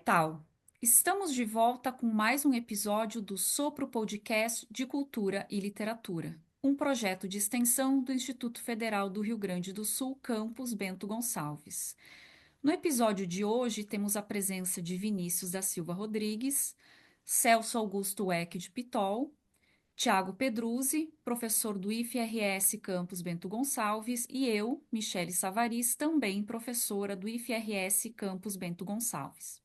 tal? Estamos de volta com mais um episódio do Sopro Podcast de Cultura e Literatura, um projeto de extensão do Instituto Federal do Rio Grande do Sul, campus Bento Gonçalves. No episódio de hoje, temos a presença de Vinícius da Silva Rodrigues, Celso Augusto Eck de Pitol, Tiago Pedruzzi, professor do IFRS Campus Bento Gonçalves, e eu, Michele Savaris, também professora do IFRS Campus Bento Gonçalves.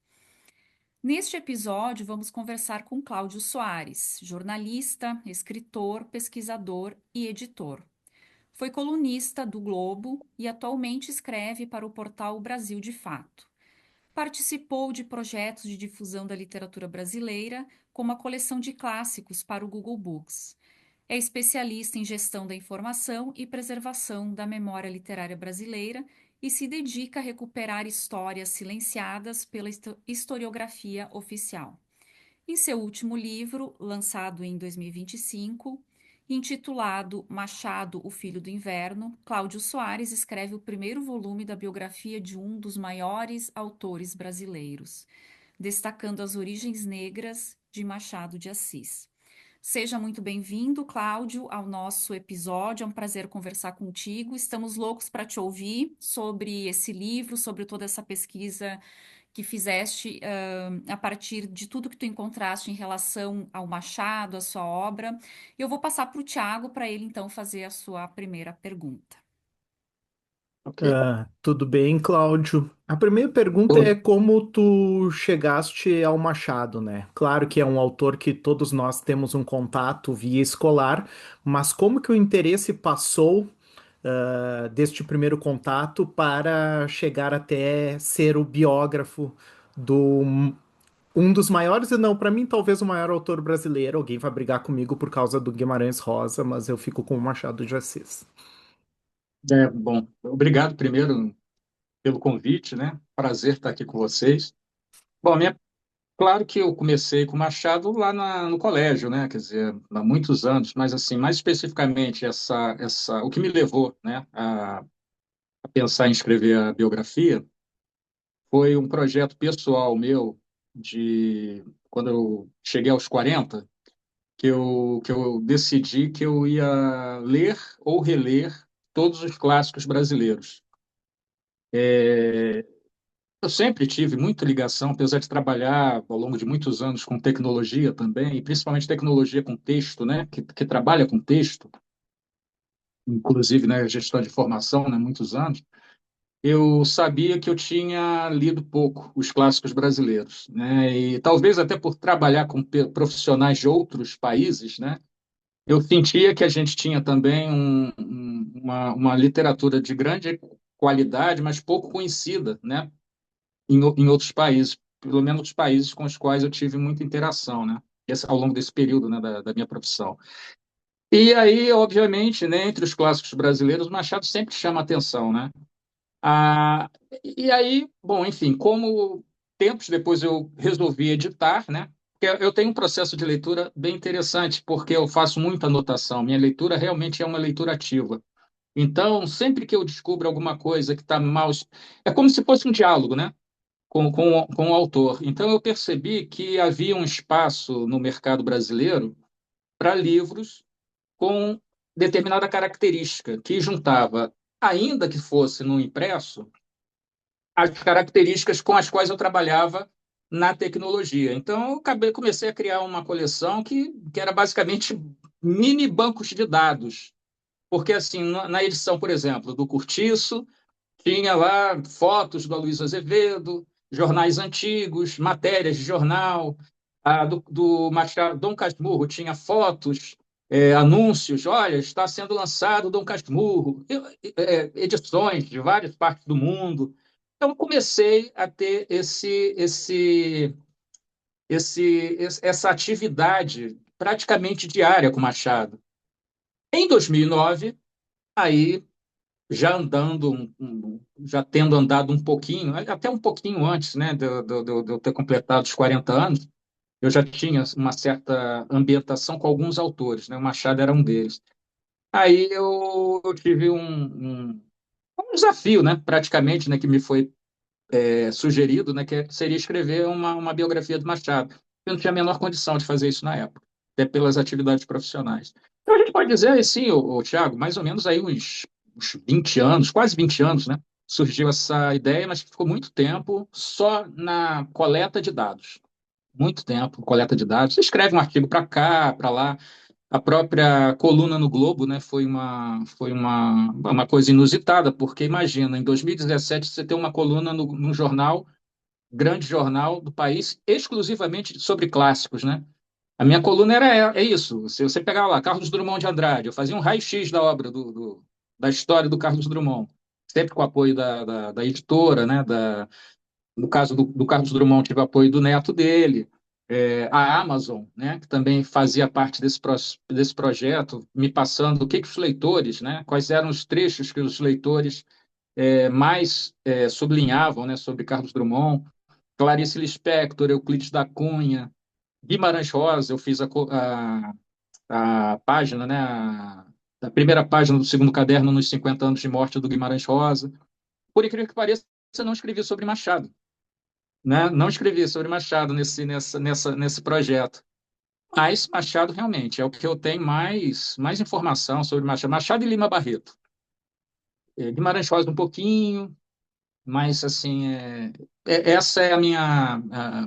Neste episódio, vamos conversar com Cláudio Soares, jornalista, escritor, pesquisador e editor. Foi colunista do Globo e atualmente escreve para o portal Brasil de Fato. Participou de projetos de difusão da literatura brasileira, como a coleção de clássicos para o Google Books. É especialista em gestão da informação e preservação da memória literária brasileira e se dedica a recuperar histórias silenciadas pela historiografia oficial. Em seu último livro, lançado em 2025, intitulado Machado, o Filho do Inverno, Cláudio Soares escreve o primeiro volume da biografia de um dos maiores autores brasileiros, destacando as origens negras de Machado de Assis. Seja muito bem-vindo, Cláudio, ao nosso episódio. É um prazer conversar contigo. Estamos loucos para te ouvir sobre esse livro, sobre toda essa pesquisa que fizeste a partir de tudo que tu encontraste em relação ao Machado, a sua obra. Eu vou passar para o Tiago para ele então fazer a sua primeira pergunta. Ok. Tudo bem, Cláudio? A primeira pergunta é Oi. como tu chegaste ao Machado, né? Claro que é um autor que todos nós temos um contato via escolar, mas como que o interesse passou, deste primeiro contato para chegar até ser o biógrafo do um dos maiores, e não, para mim, talvez o maior autor brasileiro. Alguém vai brigar comigo por causa do Guimarães Rosa, mas eu fico com o Machado de Assis. Bom, obrigado primeiro pelo convite, né? Prazer estar aqui com vocês. Bom, claro que eu comecei com Machado lá no colégio, né? Quer dizer, há muitos anos, mas assim, mais especificamente o que me levou, né, a pensar em escrever a biografia foi um projeto pessoal meu de quando eu cheguei aos 40, que eu decidi que eu ia ler ou reler todos os clássicos brasileiros. Eu sempre tive muita ligação, apesar de trabalhar ao longo de muitos anos com tecnologia também, e principalmente tecnologia com texto, né, que trabalha com texto, inclusive, né, gestão de informação, né, muitos anos. Eu sabia que eu tinha lido pouco os clássicos brasileiros, né, e talvez até por trabalhar com profissionais de outros países, né, eu sentia que a gente tinha também uma literatura de grande qualidade, mas pouco conhecida, né, em outros países, pelo menos os países com os quais eu tive muita interação, né? Ao longo desse período, né, da minha profissão. E aí, obviamente, né, entre os clássicos brasileiros, Machado sempre chama atenção, né? Ah, e aí, bom, enfim, como tempos depois eu resolvi editar, né? Porque eu tenho um processo de leitura bem interessante, porque eu faço muita anotação. Minha leitura realmente é uma leitura ativa. Então, sempre que eu descubro alguma coisa que está mal, é como se fosse um diálogo, né? Com o autor. Então, eu percebi que havia um espaço no mercado brasileiro para livros com determinada característica, que juntava, ainda que fosse no impresso, as características com as quais eu trabalhava na tecnologia. Então, comecei a criar uma coleção que era basicamente mini bancos de dados. Porque, assim, na edição, por exemplo, do Curtiço, tinha lá fotos do Aloysio Azevedo, jornais antigos, matérias de jornal. Do Machado, Dom Casmurro tinha fotos, anúncios. Olha, está sendo lançado Dom Casmurro, edições de várias partes do mundo. Então, comecei a ter essa atividade praticamente diária com Machado. Em 2009, aí já tendo andado um pouquinho, até um pouquinho antes, né, de eu ter completado os 40 anos, eu já tinha uma certa ambientação com alguns autores, né, o Machado era um deles. Aí eu tive um desafio, né, praticamente, né, que me foi sugerido, né, que seria escrever uma biografia do Machado. Eu não tinha a menor condição de fazer isso na época, até pelas atividades profissionais. Então, a gente pode dizer assim, Tiago, mais ou menos aí uns 20 anos, quase 20 anos, né? Surgiu essa ideia, mas ficou muito tempo só na coleta de dados. Muito tempo, coleta de dados. Você escreve um artigo para cá, para lá. A própria coluna no Globo, né, foi uma coisa inusitada, porque imagina, em 2017 você tem uma coluna num jornal, grande jornal do país, exclusivamente sobre clássicos, né? A minha coluna é isso. Se você pegar lá, Carlos Drummond de Andrade, eu fazia um raio-x da obra da história do Carlos Drummond, sempre com o apoio da editora, né? No caso do Carlos Drummond, tive apoio do neto dele. A Amazon, né, que também fazia parte desse projeto, me passando o que os leitores, né, quais eram os trechos que os leitores mais sublinhavam, né, sobre Carlos Drummond, Clarice Lispector, Euclides da Cunha, Guimarães Rosa, eu fiz a página, né, a primeira página do segundo caderno nos 50 anos de morte do Guimarães Rosa. Por incrível que pareça, eu não escrevi sobre Machado, né? Não escrevi sobre Machado nesse projeto. Mas Machado realmente é o que eu tenho mais informação sobre Machado. Machado e Lima Barreto. Guimarães Rosa um pouquinho, mas assim, essa é a minha,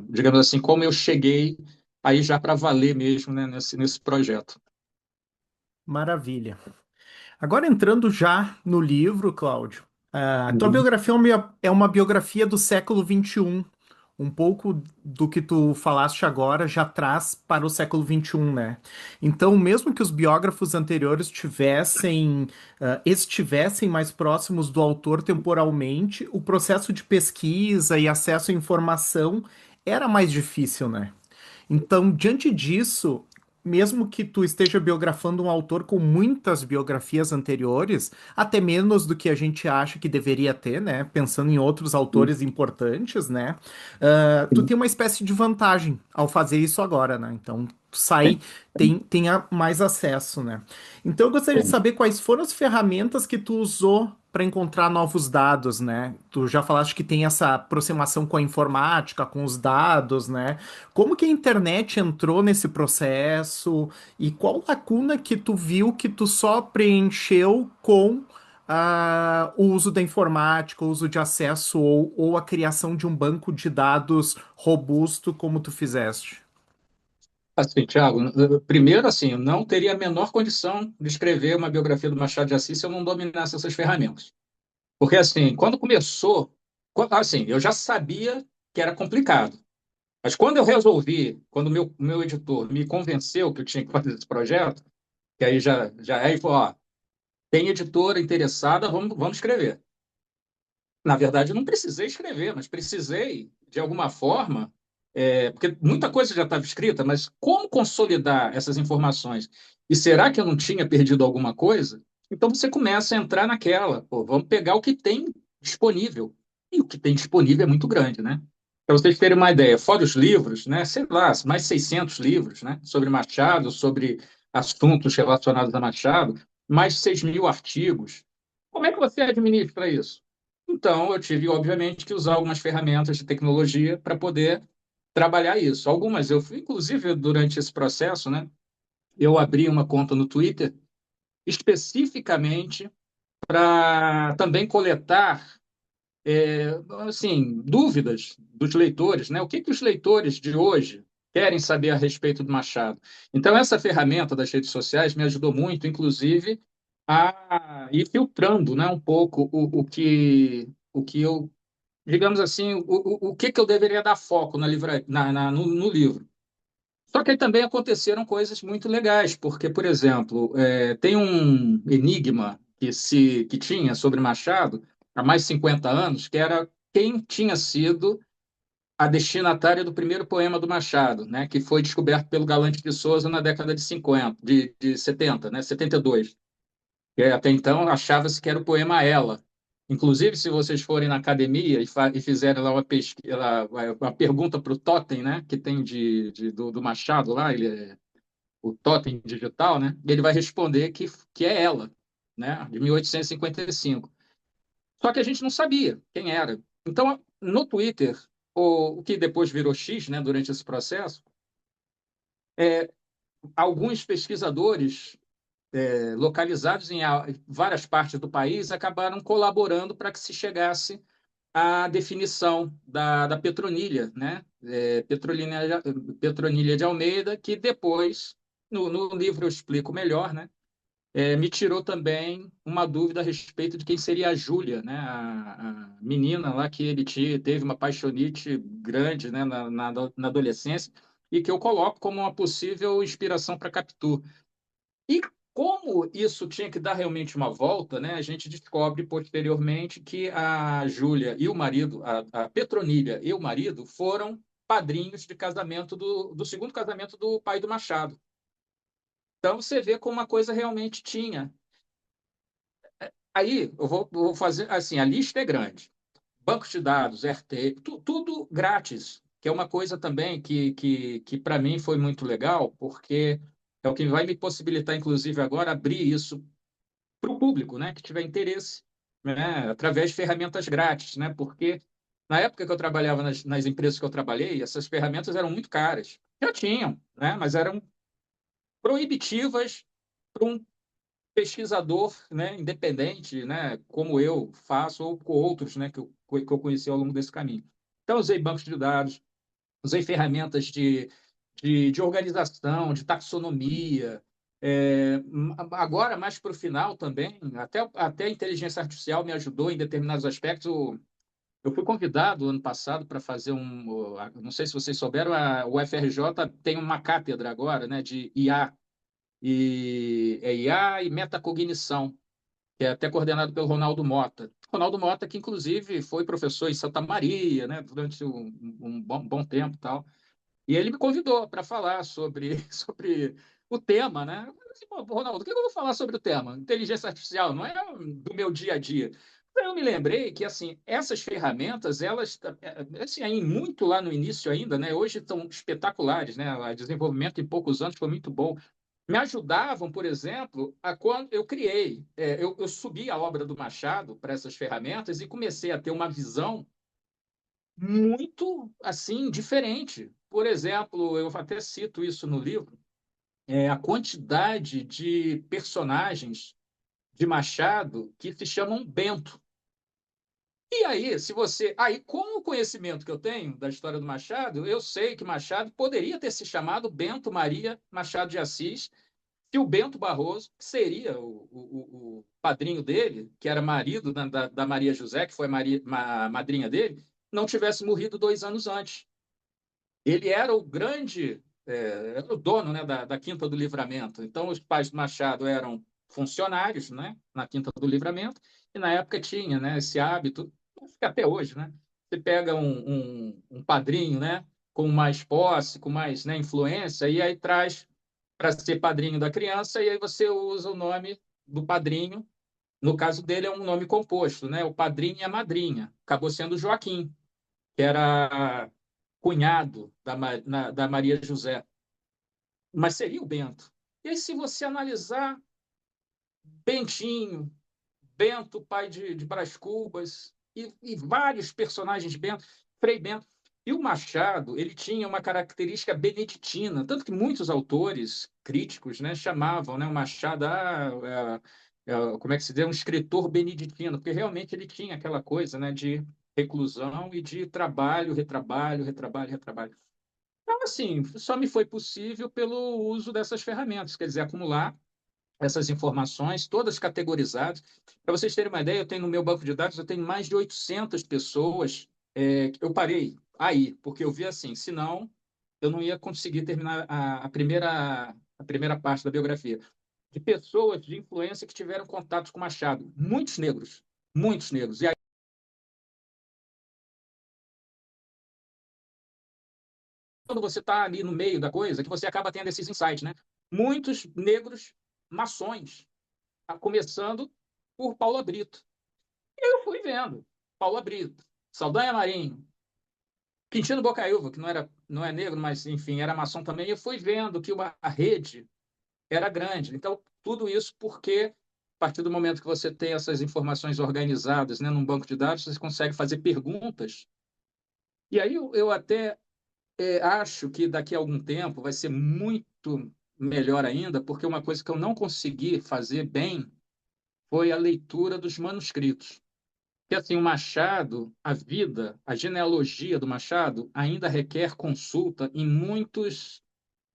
digamos assim, como eu cheguei aí já para valer mesmo, né, nesse projeto. Maravilha. Agora entrando já no livro, Cláudio, a tua Uhum. biografia é uma biografia do século XXI. Um pouco do que tu falaste agora já traz para o século XXI, né? Então, mesmo que os biógrafos anteriores estivessem mais próximos do autor temporalmente, o processo de pesquisa e acesso à informação era mais difícil, né? Então, diante disso, mesmo que tu esteja biografando um autor com muitas biografias anteriores, até menos do que a gente acha que deveria ter, né? Pensando em outros autores importantes, né? Tu tem uma espécie de vantagem ao fazer isso agora, né? Então, tu sai, Tem, tenha mais acesso, né? Então, eu gostaria de tem. saber quais foram as ferramentas que tu usou para encontrar novos dados, né? Tu já falaste que tem essa aproximação com a informática, com os dados, né? Como que a internet entrou nesse processo e qual lacuna que tu viu que tu só preencheu com o uso da informática, o uso de acesso ou a criação de um banco de dados robusto como tu fizeste? Assim, Thiago, primeiro, assim, eu não teria a menor condição de escrever uma biografia do Machado de Assis se eu não dominasse essas ferramentas. Porque, assim, quando começou, assim, eu já sabia que era complicado. Mas quando eu resolvi, quando o meu editor me convenceu que eu tinha que fazer esse projeto, que aí já aí falou, ó, tem editora interessada, vamos escrever. Na verdade, eu não precisei escrever, mas precisei, de alguma forma, porque muita coisa já estava escrita, mas como consolidar essas informações? E será que eu não tinha perdido alguma coisa? Então você começa a entrar naquela, pô, vamos pegar o que tem disponível. E o que tem disponível é muito grande, né? Para vocês terem uma ideia, fora os livros, né, sei lá, mais 600 livros, né, sobre Machado, sobre assuntos relacionados a Machado, mais 6.000 artigos. Como é que você administra isso? Então, eu tive, obviamente, que usar algumas ferramentas de tecnologia para poder trabalhar isso. Algumas eu fui, inclusive, durante esse processo, né? Eu abri uma conta no Twitter especificamente para também coletar, assim, dúvidas dos leitores, né? O que os leitores de hoje querem saber a respeito do Machado? Então, essa ferramenta das redes sociais me ajudou muito, inclusive, a ir filtrando, né, um pouco o que eu digamos assim, o que que eu deveria dar foco no livro. Só que aí também aconteceram coisas muito legais, porque, por exemplo, tem um enigma que tinha sobre Machado há mais de 50 anos, que era quem tinha sido a destinatária do primeiro poema do Machado, né, que foi descoberto pelo Galante de Souza na década de 50, de 70, né, 72. Até então achava-se que era o poema Ela. Inclusive, se vocês forem na academia e fizerem lá uma pesquisa, uma pergunta para o totem, né, que tem do Machado lá, ele é o totem digital, né, ele vai responder que é Ela, né, de 1855. Só que a gente não sabia quem era. Então, no Twitter, o que depois virou X, né, durante esse processo, alguns pesquisadores localizados em várias partes do país acabaram colaborando para que se chegasse à definição da Petronilha, né? Petronilha de Almeida, que depois, no livro eu explico melhor, né? Me tirou também uma dúvida a respeito de quem seria a Júlia, né? A menina lá que ele teve uma paixonite grande, né? Na adolescência, e que eu coloco como uma possível inspiração para Capitu. E como isso tinha que dar realmente uma volta, né? A gente descobre posteriormente que a Júlia e o marido, a Petronilha e o marido, foram padrinhos de casamento do segundo casamento do pai do Machado. Então você vê como uma coisa realmente tinha. Aí eu vou fazer assim, a lista é grande. Bancos de dados, RT, tudo grátis, que é uma coisa também que para mim foi muito legal, porque é o que vai me possibilitar, inclusive, agora abrir isso para o público, né, que tiver interesse, né, através de ferramentas grátis, né, porque na época que eu trabalhava nas empresas que eu trabalhei, essas ferramentas eram muito caras. Já tinham, né, mas eram proibitivas para um pesquisador, né, independente, né, como eu faço, ou com outros, né, que eu conheci ao longo desse caminho. Então, usei bancos de dados, usei ferramentas de organização, de taxonomia. Agora, mais para o final também, até a inteligência artificial me ajudou em determinados aspectos. Eu fui convidado ano passado para fazer não sei se vocês souberam, o FRJ tem uma cátedra agora, né, de IA, IA e metacognição, que é até coordenado pelo Ronaldo Mota. Ronaldo Mota, que inclusive foi professor em Santa Maria, né, durante um bom tempo e tal. E ele me convidou para falar sobre o tema, né? Eu falei assim, pô, Ronaldo, o que eu vou falar sobre o tema? Inteligência artificial, não é do meu dia a dia. Eu me lembrei que, assim, essas ferramentas, elas, assim, aí muito lá no início ainda, né? Hoje estão espetaculares, né? O desenvolvimento em poucos anos foi muito bom. Me ajudavam, por exemplo, a quando eu criei, eu subi a obra do Machado para essas ferramentas e comecei a ter uma visão muito assim diferente. Por exemplo, eu até cito isso no livro, a quantidade de personagens de Machado que se chamam Bento. E aí, se você, aí com o conhecimento que eu tenho da história do Machado, eu sei que Machado poderia ter se chamado Bento Maria Machado de Assis, que o Bento Barroso, que seria o padrinho dele, que era marido da Maria José, que foi madrinha dele, não tivesse morrido 2 anos antes. Ele era o grande, era o dono, né, da Quinta do Livramento. Então, os pais do Machado eram funcionários, né, na Quinta do Livramento, e na época tinha, né, esse hábito, acho que até hoje, né? Você pega um padrinho, né, com mais posse, com mais, né, influência, e aí traz para ser padrinho da criança, e aí você usa o nome do padrinho. No caso dele, é um nome composto, né? O padrinho e a madrinha. Acabou sendo Joaquim, que era cunhado da Maria José, mas seria o Bento. E aí, se você analisar Bentinho, Bento, pai de Brás Cubas, e vários personagens de Bento, Frei Bento. E o Machado, ele tinha uma característica beneditina, tanto que muitos autores críticos, né, chamavam, né, o Machado, como é que se diz, um escritor beneditino, porque realmente ele tinha aquela coisa, né, de reclusão e de trabalho, retrabalho, retrabalho, retrabalho. Então, assim, só me foi possível pelo uso dessas ferramentas, quer dizer, acumular essas informações, todas categorizadas. Para vocês terem uma ideia, eu tenho no meu banco de dados, eu tenho mais de 800 pessoas. Eu parei aí, porque eu vi assim, senão eu não ia conseguir terminar a primeira parte da biografia. De pessoas de influência que tiveram contatos com Machado, muitos negros, muitos negros. E aí, quando você está ali no meio da coisa, que você acaba tendo esses insights, né? Muitos negros maçons, começando por Paulo Brito. Eu fui vendo Paula Brito, Saldanha Marinho, Quintino Bocaiúva, que não é negro, mas enfim, era maçom também. E eu fui vendo que a rede era grande. Então, tudo isso porque, a partir do momento que você tem essas informações organizadas, né, num banco de dados, você consegue fazer perguntas E aí eu até acho que daqui a algum tempo vai ser muito melhor ainda, porque uma coisa que eu não consegui fazer bem foi a leitura dos manuscritos. Porque assim, o Machado, a vida, a genealogia do Machado ainda requer consulta em muitos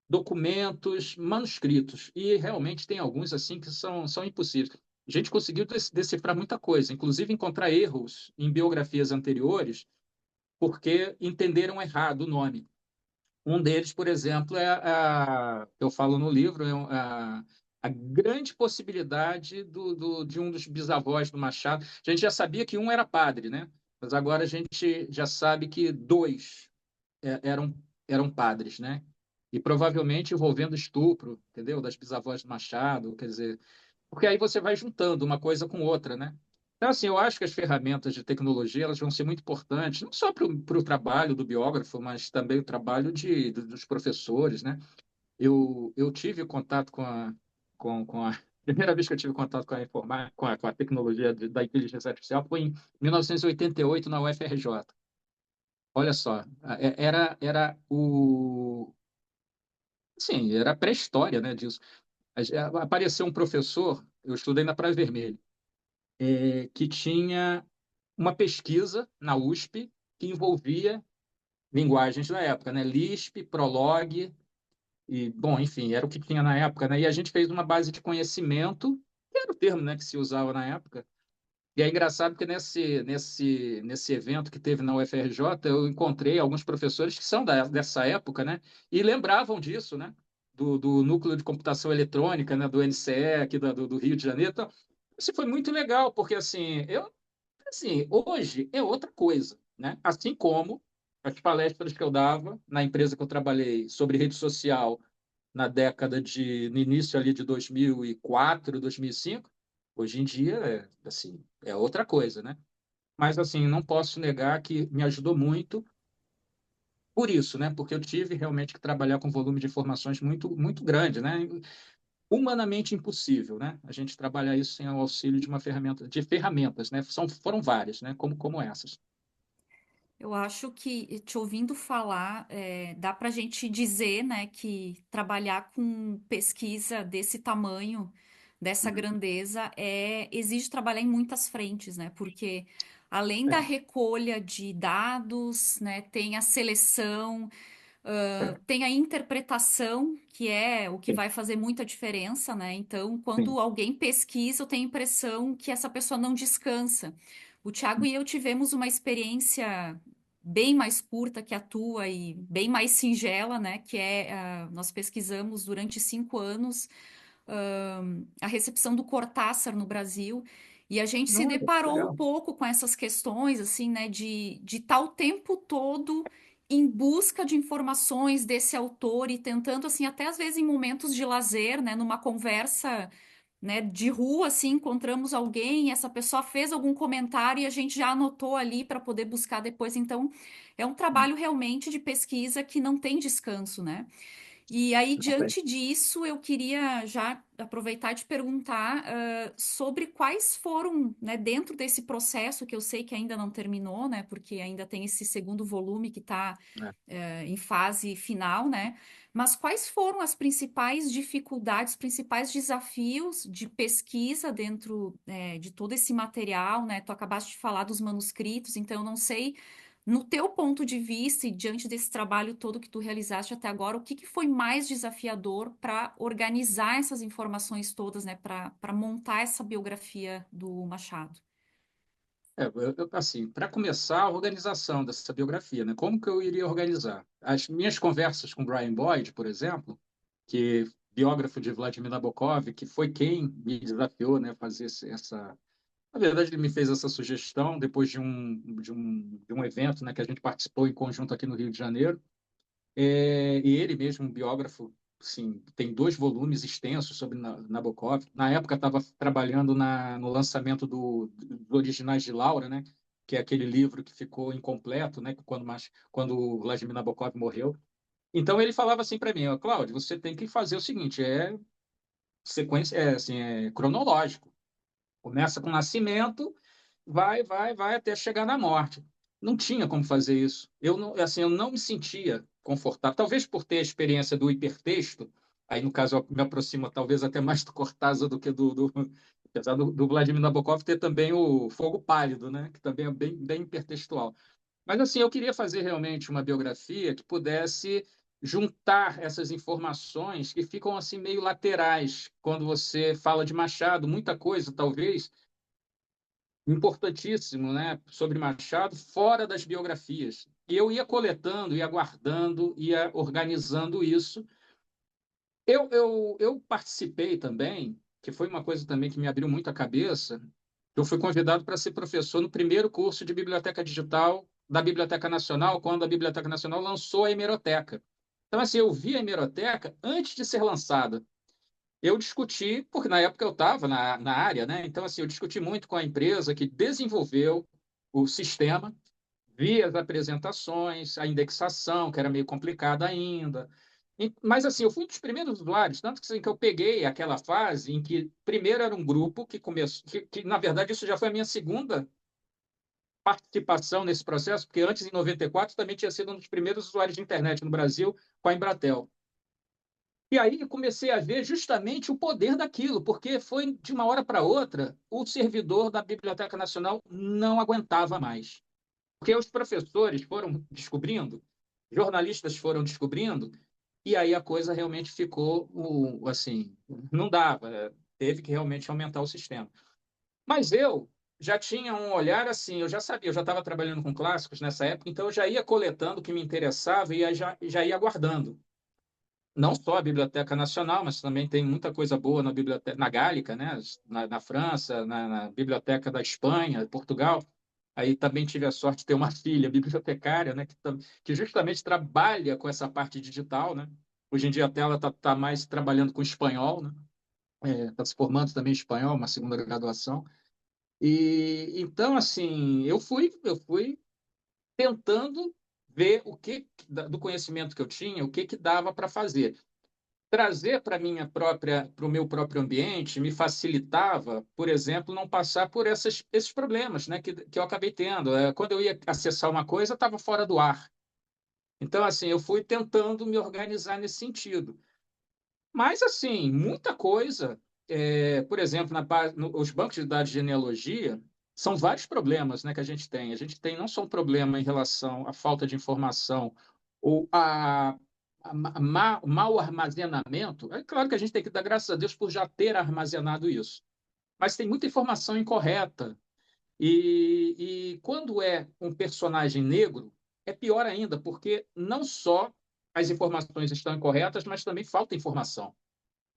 documentos manuscritos. E realmente tem alguns assim que são impossíveis. A gente conseguiu decifrar muita coisa, inclusive encontrar erros em biografias anteriores, porque entenderam errado o nome. Um deles, por exemplo, eu falo no livro, a grande possibilidade de um dos bisavós do Machado. A gente já sabia que um era padre, né? Mas agora a gente já sabe que dois eram, eram padres, né? E provavelmente envolvendo estupro, entendeu? Das bisavós do Machado, quer dizer, porque aí você vai juntando uma coisa com outra, né? Então, assim, eu acho que as ferramentas de tecnologia elas vão ser muito importantes, não só para o trabalho do biógrafo, mas também o trabalho dos professores, né? Eu tive contato com a primeira vez que eu tive contato com a informática, com a tecnologia da inteligência artificial foi em 1988 na UFRJ. Olha só, sim, era a pré-história, né, disso. Apareceu um professor, eu estudei na Praia Vermelha, que tinha uma pesquisa na USP que envolvia linguagens da época, né? Lisp, Prolog, e, bom, enfim, era o que tinha na época, né? E a gente fez uma base de conhecimento, que era o termo, né, que se usava na época. E é engraçado que nesse evento que teve na UFRJ, eu encontrei alguns professores que são dessa época, né? E lembravam disso, né? Do Núcleo de Computação Eletrônica, né? Do NCE, aqui do Rio de Janeiro. Então, isso foi muito legal, porque, assim, hoje é outra coisa, né? Assim como as palestras que eu dava na empresa que eu trabalhei sobre rede social no início ali de 2004, 2005, hoje em dia assim, é outra coisa, né? Mas assim, não posso negar que me ajudou muito por isso, né? Porque eu tive realmente que trabalhar com volume de informações muito muito grande, né? Humanamente impossível, né? A gente trabalhar isso sem o auxílio de uma ferramenta, de ferramentas, né? Foram várias, né? Como essas. Eu acho que, te ouvindo falar, dá para a gente dizer, né, que trabalhar com pesquisa desse tamanho, dessa grandeza, exige trabalhar em muitas frentes, né? Porque além da É, recolha de dados, né, tem a seleção, é, tem a interpretação, que é o que sim, vai fazer muita diferença, né? Então, sim. quando alguém pesquisa, eu tenho a impressão que essa pessoa não descansa. O Thiago e eu tivemos uma experiência bem mais curta que a tua e bem mais singela, né? Nós pesquisamos durante 5 anos a recepção do Cortázar no Brasil. E a gente se Olha, deparou um legal. pouco com essas questões, assim, né, de estar o tempo todo em busca de informações desse autor e tentando, assim, até às vezes em momentos de lazer, né, numa conversa, né, de rua, assim, encontramos alguém, essa pessoa fez algum comentário e a gente já anotou ali para poder buscar depois. Então, é um trabalho realmente de pesquisa que não tem descanso, né? E aí, Não tem. diante disso, eu queria já aproveitar e te perguntar sobre quais foram, né, dentro desse processo que eu sei que ainda não terminou, né, porque ainda tem esse segundo volume que está É. em fase final, né? Mas quais foram as principais dificuldades, principais desafios de pesquisa dentro, de todo esse material, né? Tu acabaste de falar dos manuscritos, então eu não sei, no teu ponto de vista e diante desse trabalho todo que tu realizaste até agora, o que que foi mais desafiador para organizar essas informações todas, né? Para montar essa biografia do Machado? Assim, para começar a organização dessa biografia, né? Como que eu iria organizar? As minhas conversas com Brian Boyd, por exemplo, que biógrafo de Vladimir Nabokov, que foi quem me desafiou, né, a fazer essa. Na verdade, ele me fez essa sugestão depois de um evento, né, que a gente participou em conjunto aqui no Rio de Janeiro. E ele mesmo, um biógrafo, sim, tem 2 volumes extensos sobre Nabokov. Na época, estava trabalhando no lançamento dos Originais de Laura, né? Que é aquele livro que ficou incompleto, né? Quando o Vladimir Nabokov morreu. Então ele falava assim para mim, ó, Cláudio, você tem que fazer o seguinte, sequência, assim, é cronológico. Começa com o nascimento, vai até chegar na morte. não tinha como fazer isso. Eu não me sentia confortável. Talvez por ter a experiência do hipertexto, aí no caso eu me aproximo talvez até mais do Cortázar do que apesar do Vladimir Nabokov ter também o Fogo Pálido, né? Que também é bem hipertextual. Mas assim, eu queria fazer realmente uma biografia que pudesse juntar essas informações que ficam assim meio laterais quando você fala de Machado, muita coisa talvez importantíssimo, né, sobre Machado fora das biografias. E eu ia coletando, ia guardando, ia organizando isso. Eu participei também, que foi uma coisa também que me abriu muito a cabeça. Eu fui convidado para ser professor no primeiro curso de Biblioteca Digital da Biblioteca Nacional, quando a Biblioteca Nacional lançou a Hemeroteca. Então, assim, eu vi a Hemeroteca antes de ser lançada. Eu discuti, porque na época eu estava na área, né? Então, assim, eu discuti muito com a empresa que desenvolveu o sistema, vi as apresentações, a indexação, que era meio complicada ainda. Mas, assim, eu fui um dos primeiros usuários, tanto que, assim, que eu peguei aquela fase em que, primeiro, era um grupo que começou, na verdade, isso já foi a minha segunda participação nesse processo, porque antes, em 94, também tinha sido um dos primeiros usuários de internet no Brasil, com a Embratel. E aí eu comecei a ver justamente o poder daquilo, porque foi de uma hora para outra, o servidor da Biblioteca Nacional não aguentava mais. Porque os professores foram descobrindo, jornalistas foram descobrindo, e aí a coisa realmente ficou assim, não dava, teve que realmente aumentar o sistema. Mas eu já tinha um olhar assim, eu já sabia, eu já estava trabalhando com clássicos nessa época, então eu já ia coletando o que me interessava e aí já ia guardando não só a Biblioteca Nacional, mas também tem muita coisa boa na biblioteca, na Gálica, né? Na França, na Biblioteca da Espanha, Portugal. Aí também tive a sorte de ter uma filha bibliotecária, né? Que justamente trabalha com essa parte digital, né? Hoje em dia até ela está mais trabalhando com espanhol, né? Está se formando também em espanhol, uma segunda graduação. E então, assim, eu fui tentando ver o que do conhecimento que eu tinha, o que dava para fazer trazer para o meu próprio ambiente me facilitava, por exemplo, não passar por esses problemas, né, que eu acabei tendo. Quando eu ia acessar uma coisa, estava fora do ar. Então, assim, eu fui tentando me organizar nesse sentido. Mas, assim, muita coisa, por exemplo, os bancos de dados de genealogia, são vários problemas, né, que a gente tem. A gente tem não só um problema em relação à falta de informação ou mau armazenamento. É claro que a gente tem que dar graças a Deus por já ter armazenado isso. Mas tem muita informação incorreta. E quando é um personagem negro, é pior ainda, porque não só as informações estão incorretas, mas também falta informação.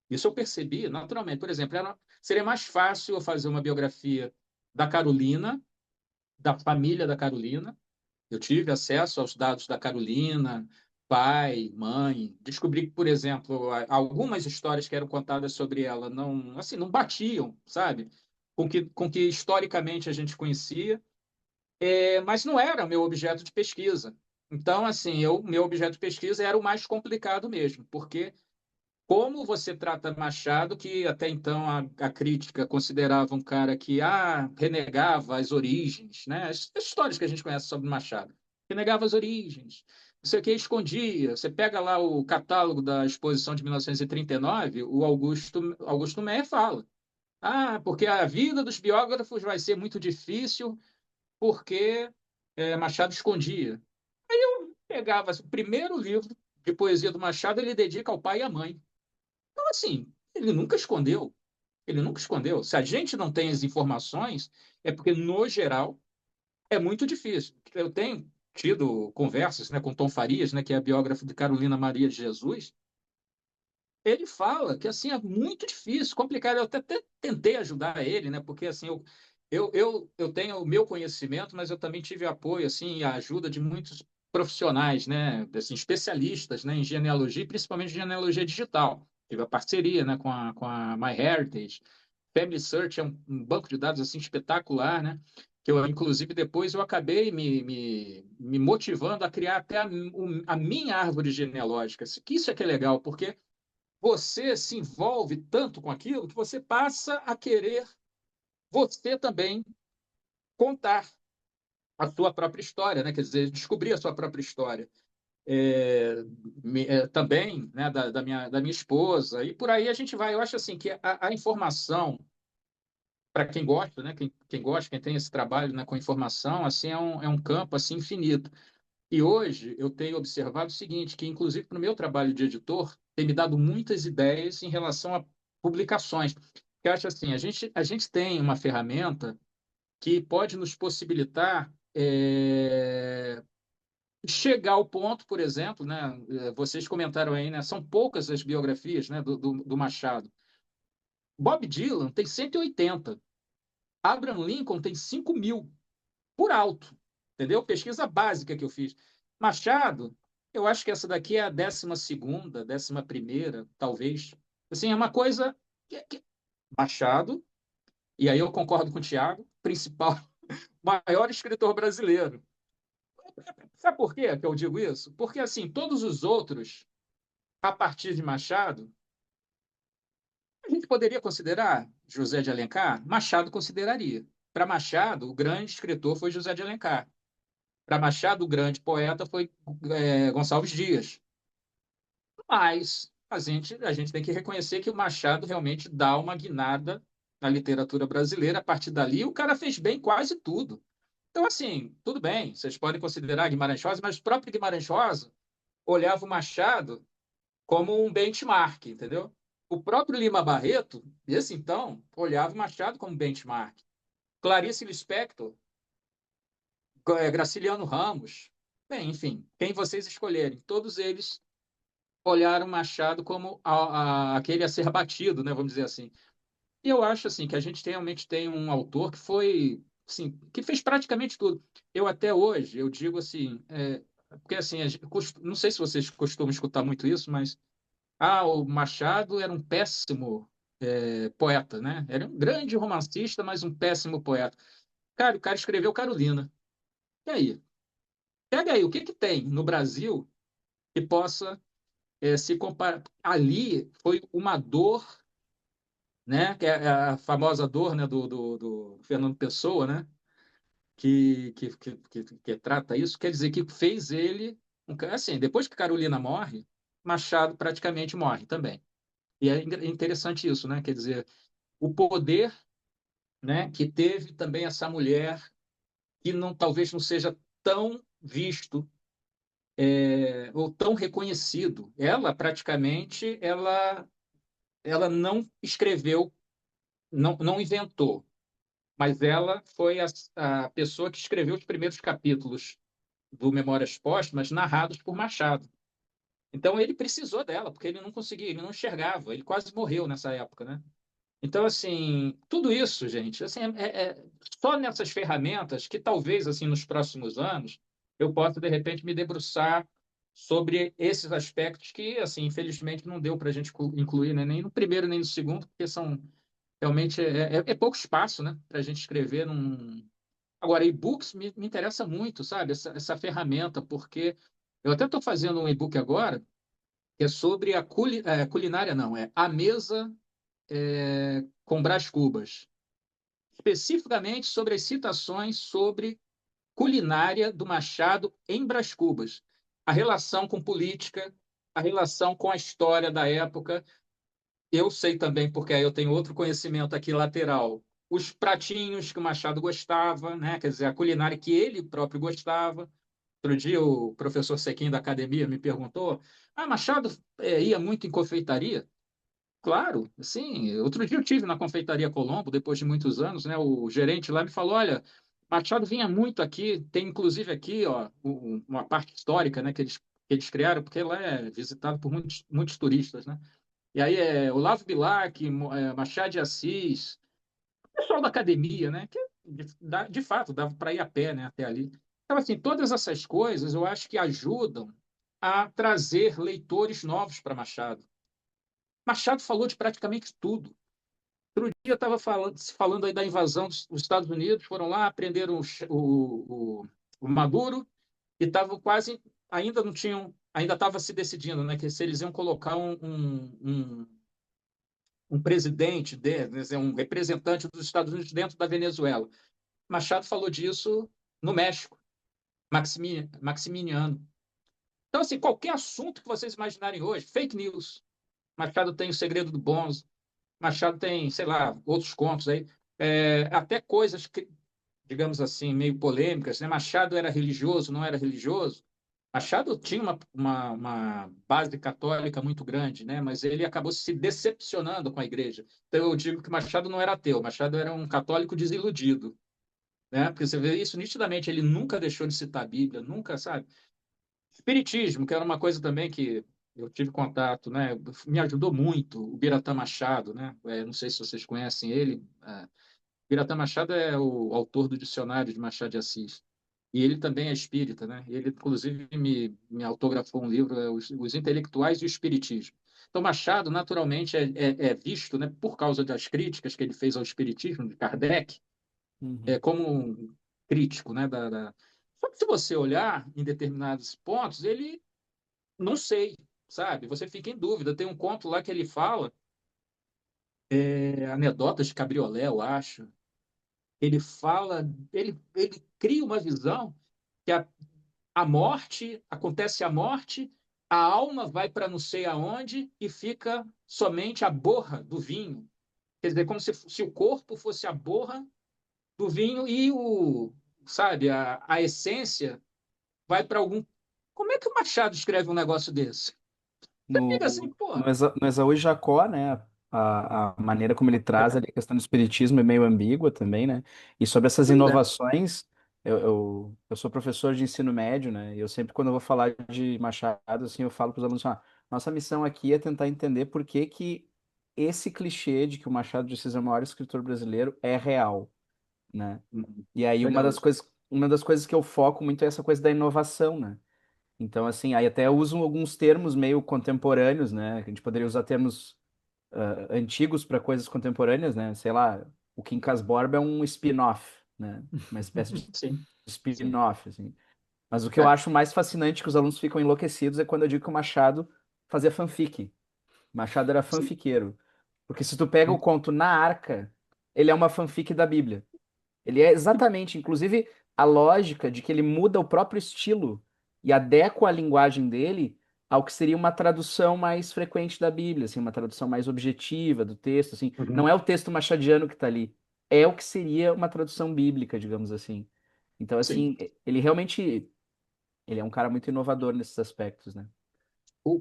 Isso eu percebi naturalmente. Por exemplo, seria mais fácil eu fazer uma biografia da Carolina, da família da Carolina. Eu tive acesso aos dados da Carolina, pai, mãe. Descobri que, por exemplo, algumas histórias que eram contadas sobre ela não, assim, não batiam, sabe? Com que historicamente a gente conhecia, mas não era meu objeto de pesquisa. Então, assim, meu objeto de pesquisa era o mais complicado mesmo, porque como você trata Machado, que até então a crítica considerava um cara que renegava as origens, né? As histórias que a gente conhece sobre Machado. Renegava as origens, não sei o que, escondia. Você pega lá o catálogo da exposição de 1939, o Augusto Meyer fala. Porque a vida dos biógrafos vai ser muito difícil porque Machado escondia. Pegava o primeiro livro de poesia do Machado, ele dedica ao pai e à mãe. Então, assim, ele nunca escondeu. Ele nunca escondeu. Se a gente não tem as informações, é porque, no geral, é muito difícil. Eu tenho tido conversas, né, com Tom Farias, né, que é a biógrafo de Carolina Maria de Jesus. Ele fala que assim é muito difícil, complicado. Eu até tentei ajudar ele, né, porque assim eu tenho o meu conhecimento, mas eu também tive apoio assim, e a ajuda de muitos profissionais, né, assim, especialistas, né, em genealogia, e principalmente genealogia digital. Tive a parceria, né, com a MyHeritage. Family Search é um banco de dados assim espetacular, né? Que eu, inclusive, depois eu acabei me motivando a criar até a minha árvore genealógica. Que isso é que é legal, porque você se envolve tanto com aquilo que você passa a querer você também contar. a sua própria história, né? Quer dizer, descobrir a sua própria história. Também, né, da minha esposa, e por aí a gente vai. Eu acho assim que a informação, para quem gosta, né, quem gosta, quem tem esse trabalho, né, com informação, assim, é um campo assim infinito. E hoje eu tenho observado o seguinte, que inclusive para o meu trabalho de editor, tem me dado muitas ideias em relação a publicações. Eu acho assim, a gente tem uma ferramenta que pode nos possibilitar chegar ao ponto, por exemplo, né, vocês comentaram aí, né, são poucas as biografias, né, do Machado. Bob Dylan tem 180, Abraham Lincoln tem 5.000, por alto, entendeu? Pesquisa básica que eu fiz. Machado, eu acho que essa daqui é a 12ª, 11ª, talvez. Assim, é uma coisa Machado, e aí eu concordo com o Tiago, principal, maior escritor brasileiro. Sabe por quê que eu digo isso? Porque, assim, todos os outros, a partir de Machado, a gente poderia considerar José de Alencar? Machado consideraria. Para Machado, o grande escritor foi José de Alencar. Para Machado, o grande poeta foi Gonçalves Dias. Mas a gente tem que reconhecer que o Machado realmente dá uma guinada na literatura brasileira. A partir dali, o cara fez bem quase tudo. Então, assim, tudo bem, vocês podem considerar Guimarães Rosa, mas o próprio Guimarães Rosa olhava o Machado como um benchmark, entendeu? O próprio Lima Barreto, esse então, olhava o Machado como benchmark. Clarice Lispector, Graciliano Ramos, bem, enfim, quem vocês escolherem, todos eles olharam Machado como aquele a ser batido, né, vamos dizer assim. E eu acho assim que a gente realmente tem um autor que foi, assim, que fez praticamente tudo. Eu até hoje, eu digo assim, porque assim, não sei se vocês costumam escutar muito isso, mas o Machado era um péssimo poeta, né? Era um grande romancista, mas um péssimo poeta. Cara, o cara escreveu Carolina. E aí? Pega aí, o que que tem no Brasil que possa se comparar? Ali foi uma dor, né? Que é a famosa dor, né? Do Fernando Pessoa, né? Que trata isso. Quer dizer que fez ele assim. Depois que Carolina morre, Machado praticamente morre também. E é interessante isso, né? Quer dizer, o poder, né, que teve também essa mulher que não talvez não seja tão visto ou tão reconhecido. Ela praticamente ela não escreveu, não inventou, mas ela foi a pessoa que escreveu os primeiros capítulos do Memórias Póstumas narrados por Machado. Então ele precisou dela, porque ele não conseguia, ele não enxergava, ele quase morreu nessa época, né? Então, assim, tudo isso, gente, assim, só nessas ferramentas que talvez, assim, nos próximos anos, eu possa, de repente, me debruçar sobre esses aspectos que, assim, infelizmente não deu para a gente incluir, né, nem no primeiro nem no segundo, porque são realmente é pouco espaço, né, para a gente escrever num... Agora, e-books me interessa muito, sabe, essa ferramenta, porque eu até estou fazendo um e-book agora que é sobre a culinária, não, é a mesa com Brás Cubas, especificamente sobre as citações sobre culinária do Machado em Brás Cubas, a relação com política, a relação com a história da época. Eu sei também, porque aí eu tenho outro conhecimento aqui lateral, os pratinhos que o Machado gostava, né? Quer dizer, a culinária que ele próprio gostava. Outro dia o professor Sequim da academia me perguntou: Machado ia muito em confeitaria? Claro, sim. Outro dia eu tive na Confeitaria Colombo, depois de muitos anos, né? O gerente lá me falou: olha, Machado vinha muito aqui, tem inclusive aqui, ó, uma parte histórica, né, que eles criaram, porque lá é visitado por muitos, muitos turistas, né? E aí é Olavo Bilac, Machado de Assis, pessoal da academia, né? Que de fato dava para ir a pé, né, até ali. Então, assim, todas essas coisas eu acho que ajudam a trazer leitores novos para Machado. Machado falou de praticamente tudo. Outro dia estava falando aí da invasão dos Estados Unidos, foram lá, prenderam o Maduro e estavam quase, ainda não tinham, ainda estava se decidindo, né, que se eles iam colocar um presidente, um representante dos Estados Unidos dentro da Venezuela. Machado falou disso no México, Maximiano. Então, assim, qualquer assunto que vocês imaginarem hoje, fake news. Machado tem O Segredo do Bonzo, Machado tem, sei lá, outros contos aí, até coisas que, digamos assim, meio polêmicas, né? Machado era religioso, não era religioso? Machado tinha uma base católica muito grande, né? Mas ele acabou se decepcionando com a igreja. Então eu digo que Machado não era ateu, Machado era um católico desiludido, né? Porque você vê isso nitidamente, ele nunca deixou de citar a Bíblia, nunca, sabe? Espiritismo, que era uma coisa também que eu tive contato, né? Me ajudou muito, o Biratã Machado, né? Não sei se vocês conhecem ele. Biratã Machado é o autor do dicionário de Machado de Assis. E ele também é espírita, né? Ele, inclusive, me autografou um livro, Os Intelectuais e o Espiritismo. Então, Machado, naturalmente, é visto, né, por causa das críticas que ele fez ao espiritismo de Kardec, Uhum. como um crítico, né, Só que se você olhar em determinados pontos, ele não sei, sabe? Você fica em dúvida. Tem um conto lá que ele fala, Anedotas de Cabriolé, eu acho. Ele fala, ele cria uma visão que a morte, acontece a morte, a alma vai para não sei aonde e fica somente a borra do vinho. Quer dizer, como se o corpo fosse a borra do vinho e sabe, a essência vai para algum. Como é que o Machado escreve um negócio desse? Você fica assim, pô, No Esaú e Jacó, né? A maneira como ele traz é, ali a questão do espiritismo é meio ambígua também, né? E sobre essas pois é. inovações, eu sou professor de ensino médio, né? E eu sempre, quando eu vou falar de Machado, assim, eu falo para os alunos, assim, nossa missão aqui é tentar entender por que que esse clichê de que o Machado de Assis é o maior escritor brasileiro é real, né? E aí Legal isso. uma das coisas que eu foco muito é essa coisa da inovação, né? Então, assim, aí até usam alguns termos meio contemporâneos, né? A gente poderia usar termos antigos para coisas contemporâneas, né? Sei lá, o Quincas Borba é um spin-off, né? Uma espécie de Sim, sim. spin-off, assim. Mas o que eu É, acho mais fascinante que os alunos ficam enlouquecidos é quando eu digo que o Machado fazia fanfic. Machado era sim. fanfiqueiro. Porque se tu pega o conto Na Arca, ele é uma fanfic da Bíblia. Ele é exatamente, inclusive, a lógica de que ele muda o próprio estilo e adequa a linguagem dele ao que seria uma tradução mais frequente da Bíblia, assim, uma tradução mais objetiva do texto, assim. Não Uhum. é o texto machadiano que está ali, é o que seria uma tradução bíblica, digamos assim. Então, Sim. assim, ele realmente, ele é um cara muito inovador nesses aspectos, né?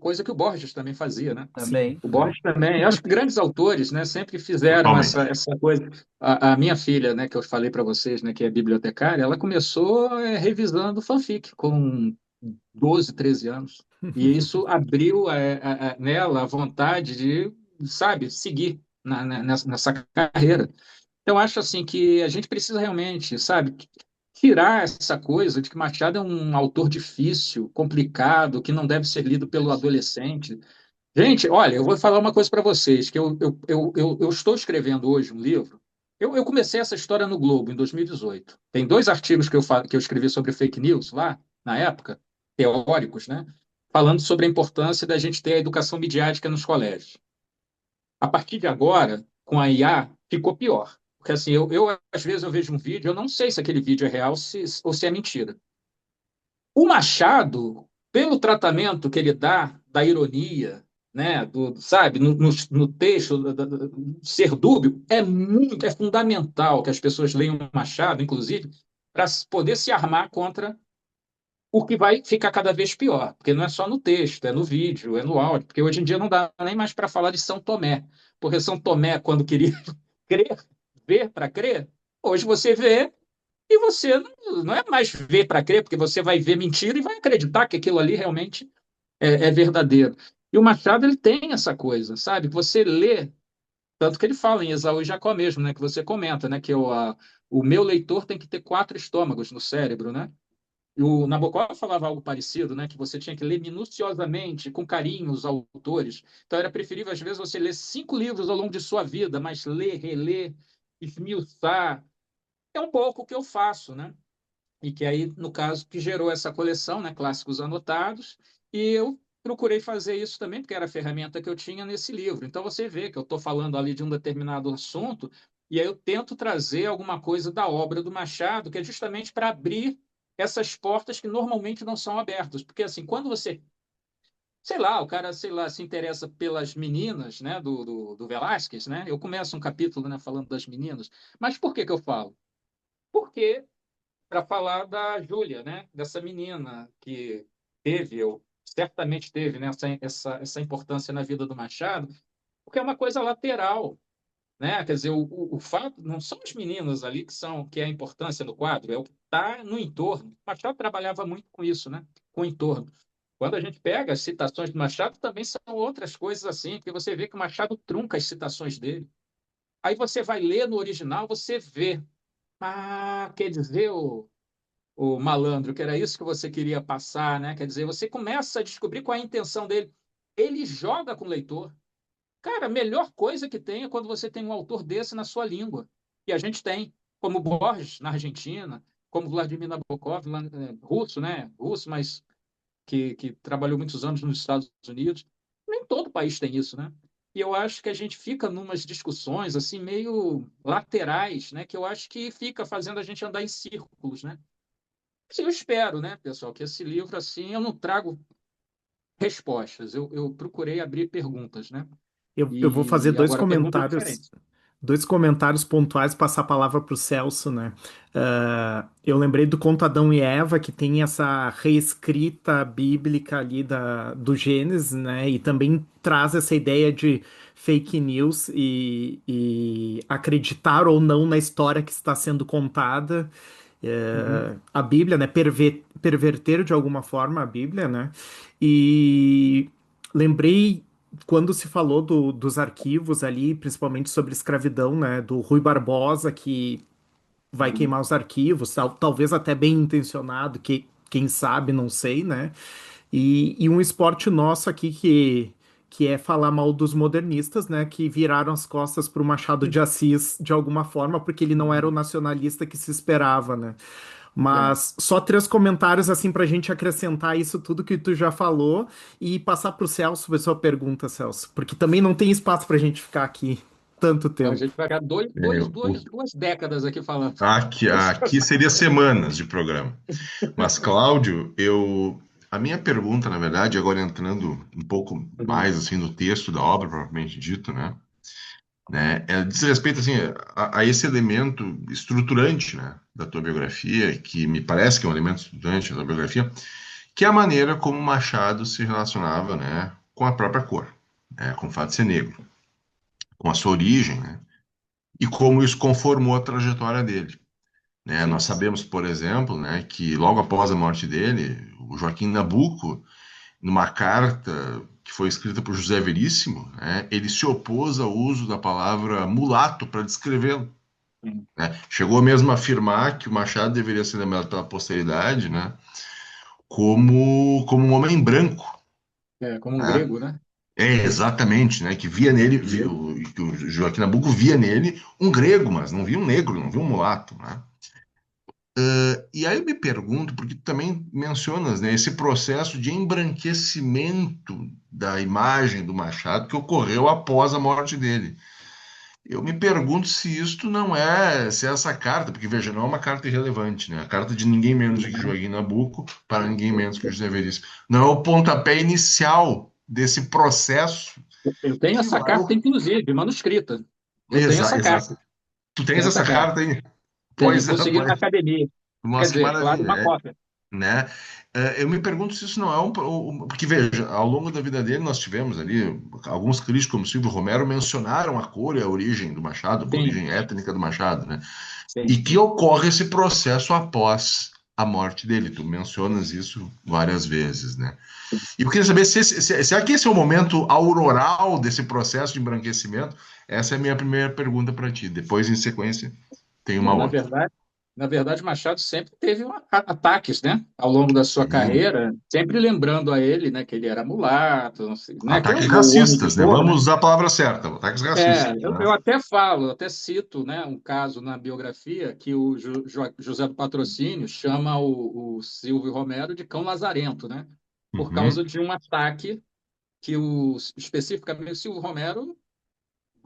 Coisa que o Borges também fazia, né? Sim, Também, O né? Borges também. Eu acho que grandes autores, né, sempre fizeram totalmente. essa coisa. A minha filha, né, que eu falei para vocês, né, que é bibliotecária, ela começou revisando fanfic com 12, 13 anos. E isso abriu nela a vontade de, sabe, seguir nessa carreira. Eu acho assim que a gente precisa realmente, sabe, tirar essa coisa de que Machado é um autor difícil, complicado, que não deve ser lido pelo adolescente. Gente, olha, eu vou falar uma coisa para vocês, que eu estou escrevendo hoje um livro. Eu comecei essa história no Globo em 2018. Tem dois artigos que eu escrevi sobre fake news lá, na época, teóricos, né? Falando sobre a importância da gente ter a educação midiática nos colégios. A partir de agora, com a IA, ficou pior. Porque assim, às vezes eu vejo um vídeo, eu não sei se aquele vídeo é real ou se é mentira. O Machado, pelo tratamento que ele dá da ironia, né, sabe, no texto, ser dúbio, é fundamental que as pessoas leiam o Machado, inclusive, para poder se armar contra o que vai ficar cada vez pior, porque não é só no texto, é no vídeo, é no áudio, porque hoje em dia não dá nem mais para falar de São Tomé, porque São Tomé, quando queria crer, ver para crer, hoje você vê e você não é mais ver para crer, porque você vai ver mentira e vai acreditar que aquilo ali realmente é verdadeiro. E o Machado ele tem essa coisa, sabe? Você lê, tanto que ele fala em Esaú e Jacó mesmo, né? Que você comenta, né? Que o meu leitor tem que ter quatro estômagos no cérebro, né? E o Nabokov falava algo parecido, né? Que você tinha que ler minuciosamente, com carinho, os autores. Então era preferível, às vezes, você ler 5 livros ao longo de sua vida, mas ler, reler, esmiuçar. É um pouco o que eu faço, né? E que aí, no caso, que gerou essa coleção, né, clássicos anotados, e eu procurei fazer isso também, porque era a ferramenta que eu tinha nesse livro. Então, você vê que eu estou falando ali de um determinado assunto, E aí eu tento trazer alguma coisa da obra do Machado, que é justamente para abrir essas portas que normalmente não são abertas. Porque, assim, quando você, sei lá, o cara, sei lá, se interessa pelas meninas, né, do Velázquez, né? Eu começo um capítulo, né, falando das meninas. Mas por que que eu falo? Porque para falar da Júlia, né, dessa menina que teve, ou certamente teve, né, essa importância na vida do Machado, porque é uma coisa lateral, né? Quer dizer, o fato não são as meninas ali que é a importância no quadro, é o que está no entorno. Machado trabalhava muito com isso, né? Com o entorno. Quando a gente pega as citações do Machado, também são outras coisas assim, porque você vê que o Machado trunca as citações dele. Aí você vai ler no original, você vê. Ah, quer dizer, o malandro, que era isso que você queria passar, né? Quer dizer, você começa a descobrir qual é a intenção dele. Ele joga com o leitor. Cara, a melhor coisa que tem é quando você tem um autor desse na sua língua. E a gente tem, como Borges na Argentina, como Vladimir Nabokov, russo, né? Russo, mas que trabalhou muitos anos nos Estados Unidos. Nem todo país tem isso, né? E eu acho que a gente fica numas discussões assim meio laterais, né? Que eu acho que fica fazendo a gente andar em círculos, né? Assim, eu espero, né, pessoal, que esse livro assim eu não trago respostas. Eu procurei abrir perguntas, né? Eu vou fazer E agora perguntas diferentes. dois comentários pontuais, passar a palavra para o Celso, né? Eu lembrei do conto Adão e Eva, que tem essa reescrita bíblica ali do Gênesis, né? E também traz essa ideia de fake news e acreditar ou não na história que está sendo contada. Uhum. A Bíblia, né? Perverter de alguma forma a Bíblia, né? E lembrei quando se falou dos arquivos ali, principalmente sobre escravidão, né, do Rui Barbosa, que vai Uhum. queimar os arquivos, talvez até bem intencionado, quem sabe, não sei, né? E um esporte nosso aqui que é falar mal dos modernistas, né, que viraram as costas para o Machado de Assis de alguma forma, porque ele não era o Uhum. nacionalista que se esperava, né? É. Mas só três comentários assim para a gente acrescentar isso tudo que tu já falou e passar para o Celso ver sua pergunta, Celso, porque também não tem espaço para a gente ficar aqui tanto A tempo. gente vai ficar É, duas décadas aqui falando. aqui seria semanas de programa. Mas, Cláudio, a minha pergunta, na verdade, agora entrando um pouco Uhum. mais assim no texto da obra, propriamente dito, diz respeito assim a esse elemento estruturante, né, da tua biografia, que me parece que é um elemento estruturante da tua biografia, que é a maneira como Machado se relacionava, né, com a própria cor, né, com o fato de ser negro, com a sua origem, né, e como isso conformou a trajetória dele. Né? Nós Sim. sabemos, por exemplo, né, que logo após a morte dele, o Joaquim Nabuco, numa carta que foi escrita por José Veríssimo, né, ele se opôs ao uso da palavra mulato para descrevê-lo. Sim. Né? Chegou mesmo a afirmar que o Machado deveria ser lembrado pela posteridade, né, como um homem branco. É, como um Né? grego, né? Exatamente, né, que via nele, que o Joaquim Nabuco via nele um grego, mas não via um negro, não via um mulato. Né? E aí eu me pergunto, porque tu também mencionas, né, esse processo de embranquecimento da imagem do Machado que ocorreu após a morte dele. Eu me pergunto se isto não é, se essa carta, porque veja, não é uma carta irrelevante, né? A carta de ninguém menos que Uhum. Joaquim Nabuco para ninguém menos que José Veríssimo. Não é o pontapé inicial desse processo Eu tenho que essa vai. carta, inclusive, manuscrita. Eu tenho essa Exato. carta. Tu Tenho tens essa essa carta. carta aí? Tenho. Pois é, Consegui na academia. Quer nossa, que dizer, claro, maravilha. uma cópia. Né? Eu me pergunto se isso não é porque veja, ao longo da vida dele nós tivemos ali alguns críticos como Silvio Romero mencionaram a cor e a origem do Machado, a Sim, origem étnica do Machado, né? E sim. que ocorre esse processo após a morte dele. Tu mencionas isso várias vezes, né? E eu queria saber será que esse é o momento auroral desse processo de embranquecimento? Essa é a minha primeira pergunta para ti. Depois, em sequência, tem uma Não, outra. na verdade, Machado sempre teve ataques, né, ao longo da sua Sim. carreira, sempre lembrando a ele, né, que ele era mulato, não sei, né, que é Ataques o homem de racistas, né? cor, né? Vamos usar a palavra certa, ataques racistas, né? Eu até falo, até cito, né, um caso na biografia que o José do Patrocínio chama o Silvio Romero de cão lazarento, né, por Uhum. causa de um ataque que especificamente o Silvio Romero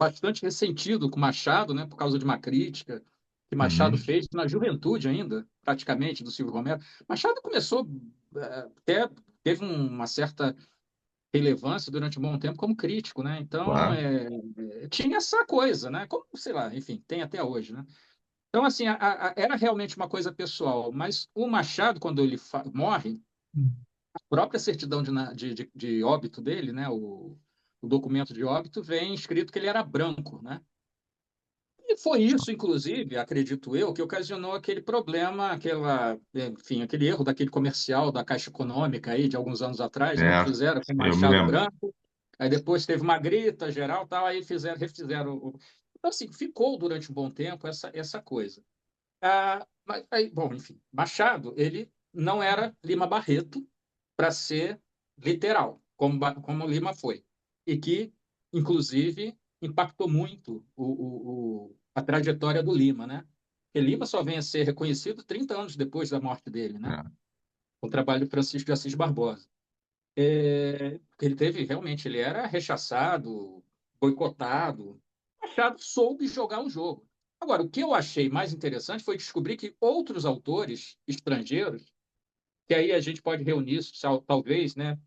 bastante ressentido com Machado, né, por causa de uma crítica que Machado Uhum. fez na juventude ainda, praticamente, do Silvio Romero. Machado começou, até teve uma certa relevância durante um bom tempo como crítico, né? Então, Claro. tinha essa coisa, né? Como, sei lá, enfim, tem até hoje, né? Então, assim, era realmente uma coisa pessoal, mas o Machado, quando ele morre, a própria certidão de óbito dele, né? O documento de óbito vem escrito que ele era branco, né? E foi isso, inclusive, acredito eu, que ocasionou aquele problema, enfim, aquele erro daquele comercial da Caixa Econômica aí de alguns anos atrás, né? Que Certo. fizeram com o Eu me Machado lembro. branco, aí depois teve uma grita geral, tal, aí refizeram. Então, assim, ficou durante um bom tempo essa coisa. Mas, aí, bom, enfim, Machado, ele não era Lima Barreto para ser literal, como Lima foi. E que, inclusive, impactou muito a trajetória do Lima, né? Porque Lima só vem a ser reconhecido 30 anos depois da morte dele, né? É. Com o trabalho de Francisco de Assis Barbosa. Porque ele teve, realmente, ele era rechaçado, boicotado. Machado soube jogar o jogo. Agora, o que eu achei mais interessante foi descobrir que outros autores estrangeiros, que aí a gente pode reunir isso, talvez, né,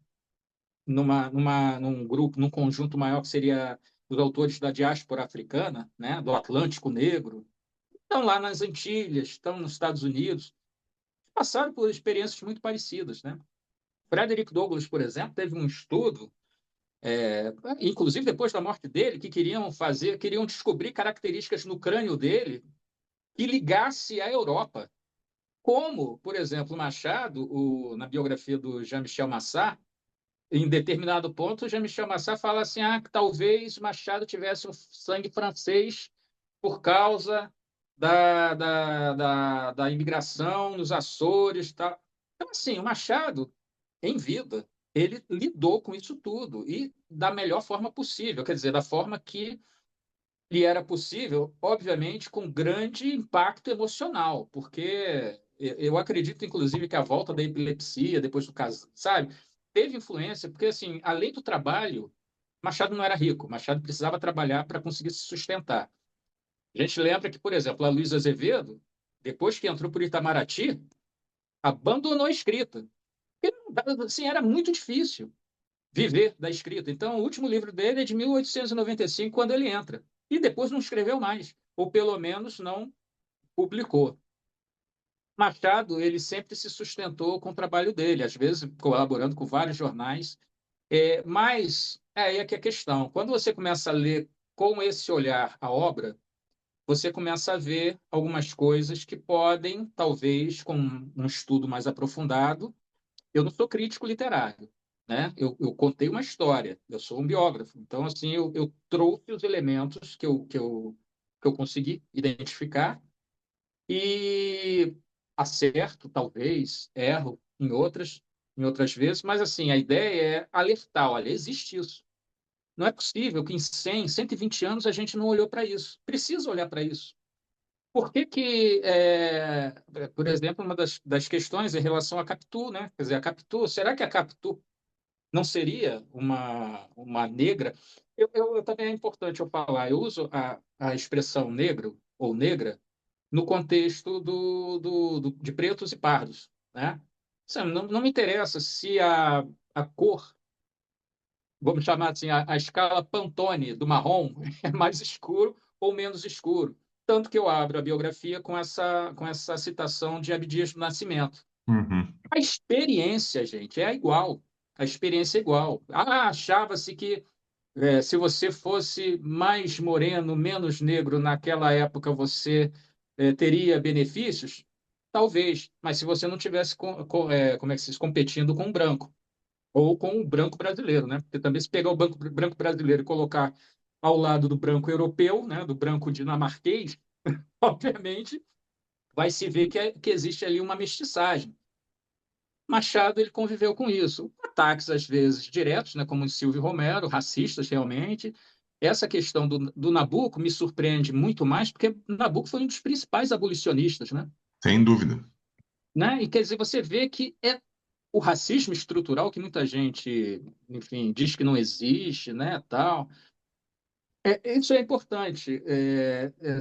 num grupo, num conjunto maior que seria os autores da diáspora africana, né, do Atlântico Negro, estão lá nas Antilhas, estão nos Estados Unidos, passaram por experiências muito parecidas, né? Frederick Douglass, por exemplo, teve um estudo, inclusive depois da morte dele, que queriam descobrir características no crânio dele que ligasse à Europa. Como, por exemplo, Machado, na biografia do Jean-Michel Massat, em determinado ponto, Jean-Michel Massat fala assim, que talvez Machado tivesse um sangue francês por causa da imigração nos Açores. Tal. Então, assim, o Machado, em vida, ele lidou com isso tudo e da melhor forma possível, quer dizer, da forma que lhe era possível, obviamente, com grande impacto emocional, porque eu acredito, inclusive, que a volta da epilepsia, depois do caso, sabe, teve influência, porque, assim, além do trabalho, Machado não era rico, Machado precisava trabalhar para conseguir se sustentar. A gente lembra que, por exemplo, a Luísa Azevedo, depois que entrou por Itamaraty, abandonou a escrita. Porque, assim, era muito difícil viver da escrita. Então, o último livro dele é de 1895, quando ele entra. E depois não escreveu mais, ou pelo menos não publicou. Machado, ele sempre se sustentou com o trabalho dele, às vezes colaborando com vários jornais. Mas aí é que é a questão. Quando você começa a ler com esse olhar a obra, você começa a ver algumas coisas que podem, talvez, com um estudo mais aprofundado, eu não sou crítico literário, né? Eu contei uma história, eu sou um biógrafo. Então, assim, eu trouxe os elementos que eu consegui identificar e acerto, talvez, erro em outras vezes, mas, assim, a ideia é alertar, olha, existe isso. Não é possível que em 100, 120 anos a gente não olhou para isso. Precisa olhar para isso. Por que que, por exemplo, uma das questões em relação à Capitu, né? Quer dizer, a Capitu, será que a Capitu não seria uma negra? Também é importante eu falar, eu uso a expressão negro ou negra no contexto de pretos e pardos, né? Assim, não me interessa se a cor, vamos chamar assim, a escala Pantone do marrom é mais escuro ou menos escuro. Tanto que eu abro a biografia com essa citação de Abdias do Nascimento. Uhum. A experiência, gente, é igual. A experiência é igual. Achava-se que se você fosse mais moreno, menos negro naquela época, você teria benefícios? Talvez, mas se você não tivesse como é que se diz, competindo com o branco ou com o branco brasileiro, né? Porque também se pegar o branco brasileiro e colocar ao lado do branco europeu, né, do branco dinamarquês, obviamente vai se ver que existe ali uma mestiçagem. Machado ele conviveu com isso. Ataques, às vezes, diretos, né, como o Silvio Romero, racistas realmente. Essa questão do Nabucco me surpreende muito mais, porque Nabucco foi um dos principais abolicionistas, né? Sem dúvida. E quer dizer, você vê que é o racismo estrutural que muita gente, enfim, diz que não existe, né, tal. Isso é importante,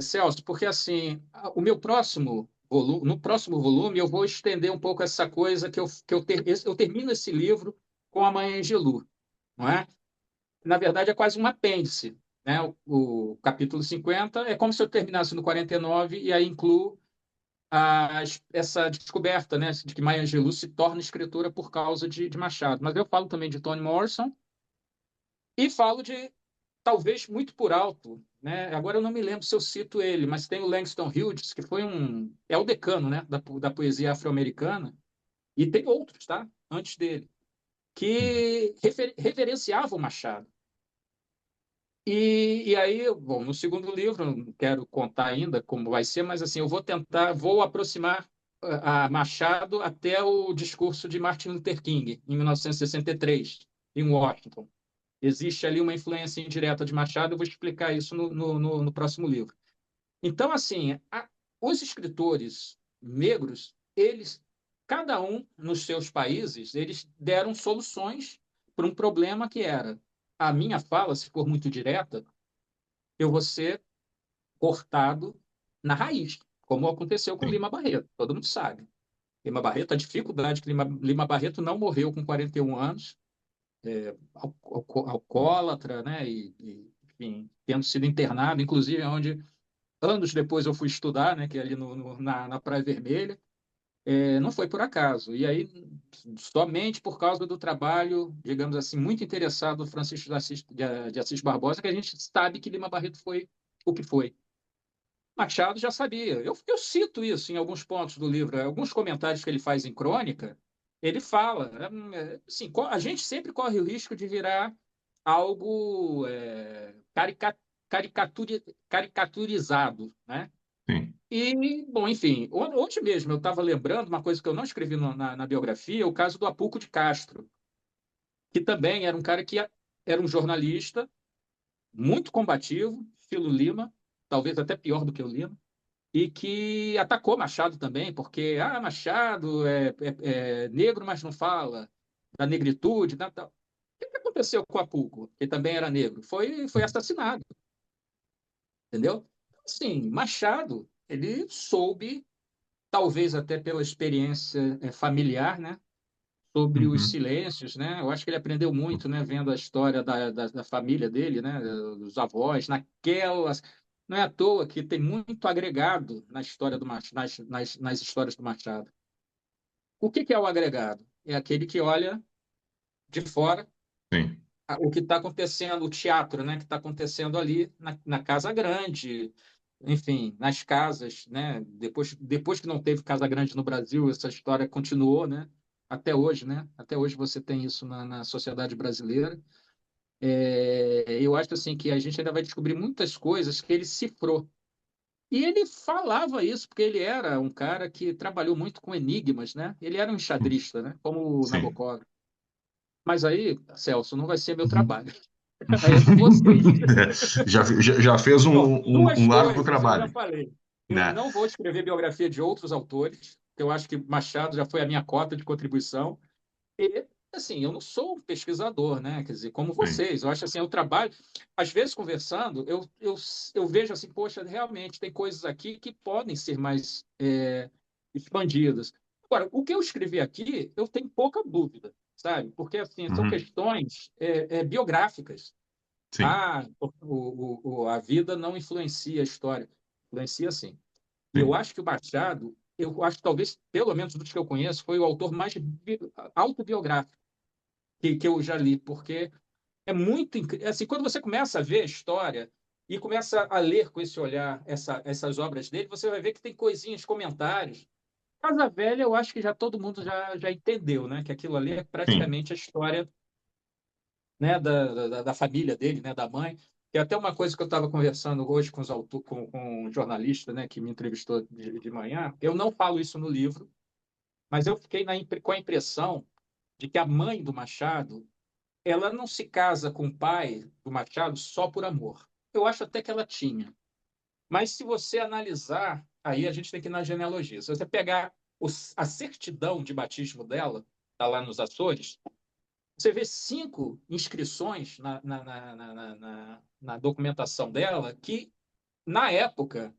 Celso, porque assim, o meu próximo volume, no próximo volume eu vou estender um pouco essa coisa eu termino esse livro com a Mãe Angelou, não é? Na verdade, é quase um apêndice, né? O capítulo 50 é como se eu terminasse no 49 e aí incluo essa descoberta, né, de que Maya Angelou se torna escritora por causa de Machado. Mas eu falo também de Toni Morrison e falo de, talvez muito por alto, né? Agora eu não me lembro se eu cito ele, mas tem o Langston Hughes, que é o decano, né, da poesia afro-americana, e tem outros, tá? Antes dele, que reverenciavam Machado. E aí, bom, no segundo livro, não quero contar ainda como vai ser, mas assim, vou aproximar a Machado até o discurso de Martin Luther King, em 1963, em Washington. Existe ali uma influência indireta de Machado, eu vou explicar isso no próximo livro. Então, assim, os escritores negros, cada um nos seus países, eles deram soluções para um problema que era a minha fala, se for muito direta, eu vou ser cortado na raiz, como aconteceu com Sim. Lima Barreto, todo mundo sabe. Lima Barreto, a dificuldade que Lima Barreto não morreu com 41 anos, alcoólatra, né? Enfim, tendo sido internado, inclusive onde anos depois eu fui estudar, né? Que é ali na Praia Vermelha. Não foi por acaso. E aí, somente por causa do trabalho, digamos assim, muito interessado do Francisco de Assis Barbosa, que a gente sabe que Lima Barreto foi o que foi. Machado já sabia. Eu cito isso em alguns pontos do livro, alguns comentários que ele faz em crônica, ele fala, assim, a gente sempre corre o risco de virar algo caricaturizado, né? Sim. E, bom, enfim, ontem mesmo eu estava lembrando uma coisa que eu não escrevi na biografia, o caso do Apuco de Castro, que também era um cara que era um jornalista muito combativo, estilo Lima, talvez até pior do que o Lima, e que atacou Machado também, porque Machado é negro, mas não fala da negritude, tal. O que aconteceu com o Apuco, que também era negro? Foi assassinado, entendeu? Sim, Machado, ele soube, talvez até pela experiência familiar, né, sobre os Uhum. silêncios, né? Eu acho que ele aprendeu muito, né, vendo a história da família dele, né, dos avós, naquelas. Não é à toa que tem muito agregado na história do Machado, nas histórias do Machado. O que é o agregado? É aquele que olha de fora Sim. o que está acontecendo, o teatro, né, que está acontecendo ali na Casa Grande, enfim, nas casas, né? Depois que não teve Casa Grande no Brasil, essa história continuou, né? Até hoje, né? Até hoje você tem isso na sociedade brasileira. Eu acho assim que a gente ainda vai descobrir muitas coisas que ele cifrou. E ele falava isso porque ele era um cara que trabalhou muito com enigmas, né? Ele era um enxadrista, né? Como o Sim. Nabokov. Mas aí, Celso, não vai ser meu Uhum. trabalho. Aí é com vocês. Já fez Bom, um duas largo coisas eu já trabalho, falei. Eu né? não vou escrever biografia de outros autores, porque eu acho que Machado já foi a minha cota de contribuição. E, assim, eu não sou um pesquisador, né? Quer dizer, como Sim. vocês. Eu acho assim, eu trabalho. Às vezes, conversando, eu vejo assim, poxa, realmente tem coisas aqui que podem ser mais expandidas. Agora, o que eu escrevi aqui, eu tenho pouca dúvida, sabe? Porque, assim, são Uhum. questões biográficas. Sim. A vida não influencia a história. Influencia sim. E eu Sim. acho que o Machado, eu acho que talvez, pelo menos dos que eu conheço, foi o autor mais autobiográfico que eu já li, porque é muito incrível. Assim, quando você começa a ver a história e começa a ler com esse olhar essas obras dele, você vai ver que tem coisinhas, comentários. Casa Velha, eu acho que já todo mundo já entendeu, né? Que aquilo ali é Sim. praticamente a história, né, da família dele, né, da mãe. E até uma coisa que eu estava conversando hoje com um jornalista, né, que me entrevistou de manhã, eu não falo isso no livro, mas eu fiquei com a impressão de que a mãe do Machado, ela não se casa com o pai do Machado só por amor. Eu acho até que ela tinha. Mas se você analisar, aí a gente tem que ir na genealogia. Se você pegar a certidão de batismo dela, está lá nos Açores, Você vê 5 inscrições na documentação dela que, na época,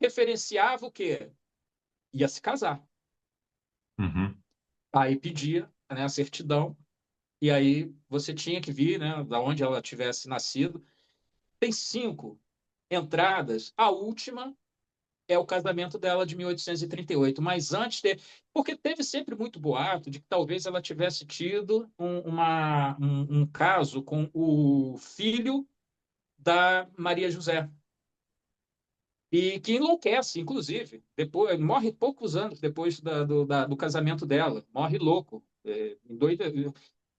referenciava o quê? Ia se casar. Uhum. Aí pedia, né, a certidão, e aí você tinha que vir, né, da onde ela tivesse nascido. Tem 5 entradas. A última é o casamento dela de 1838, mas antes de... Porque teve sempre muito boato de que talvez ela tivesse tido um caso com o filho da Maria José, e que enlouquece, inclusive. Depois, morre poucos anos depois do casamento dela, morre louco, doida.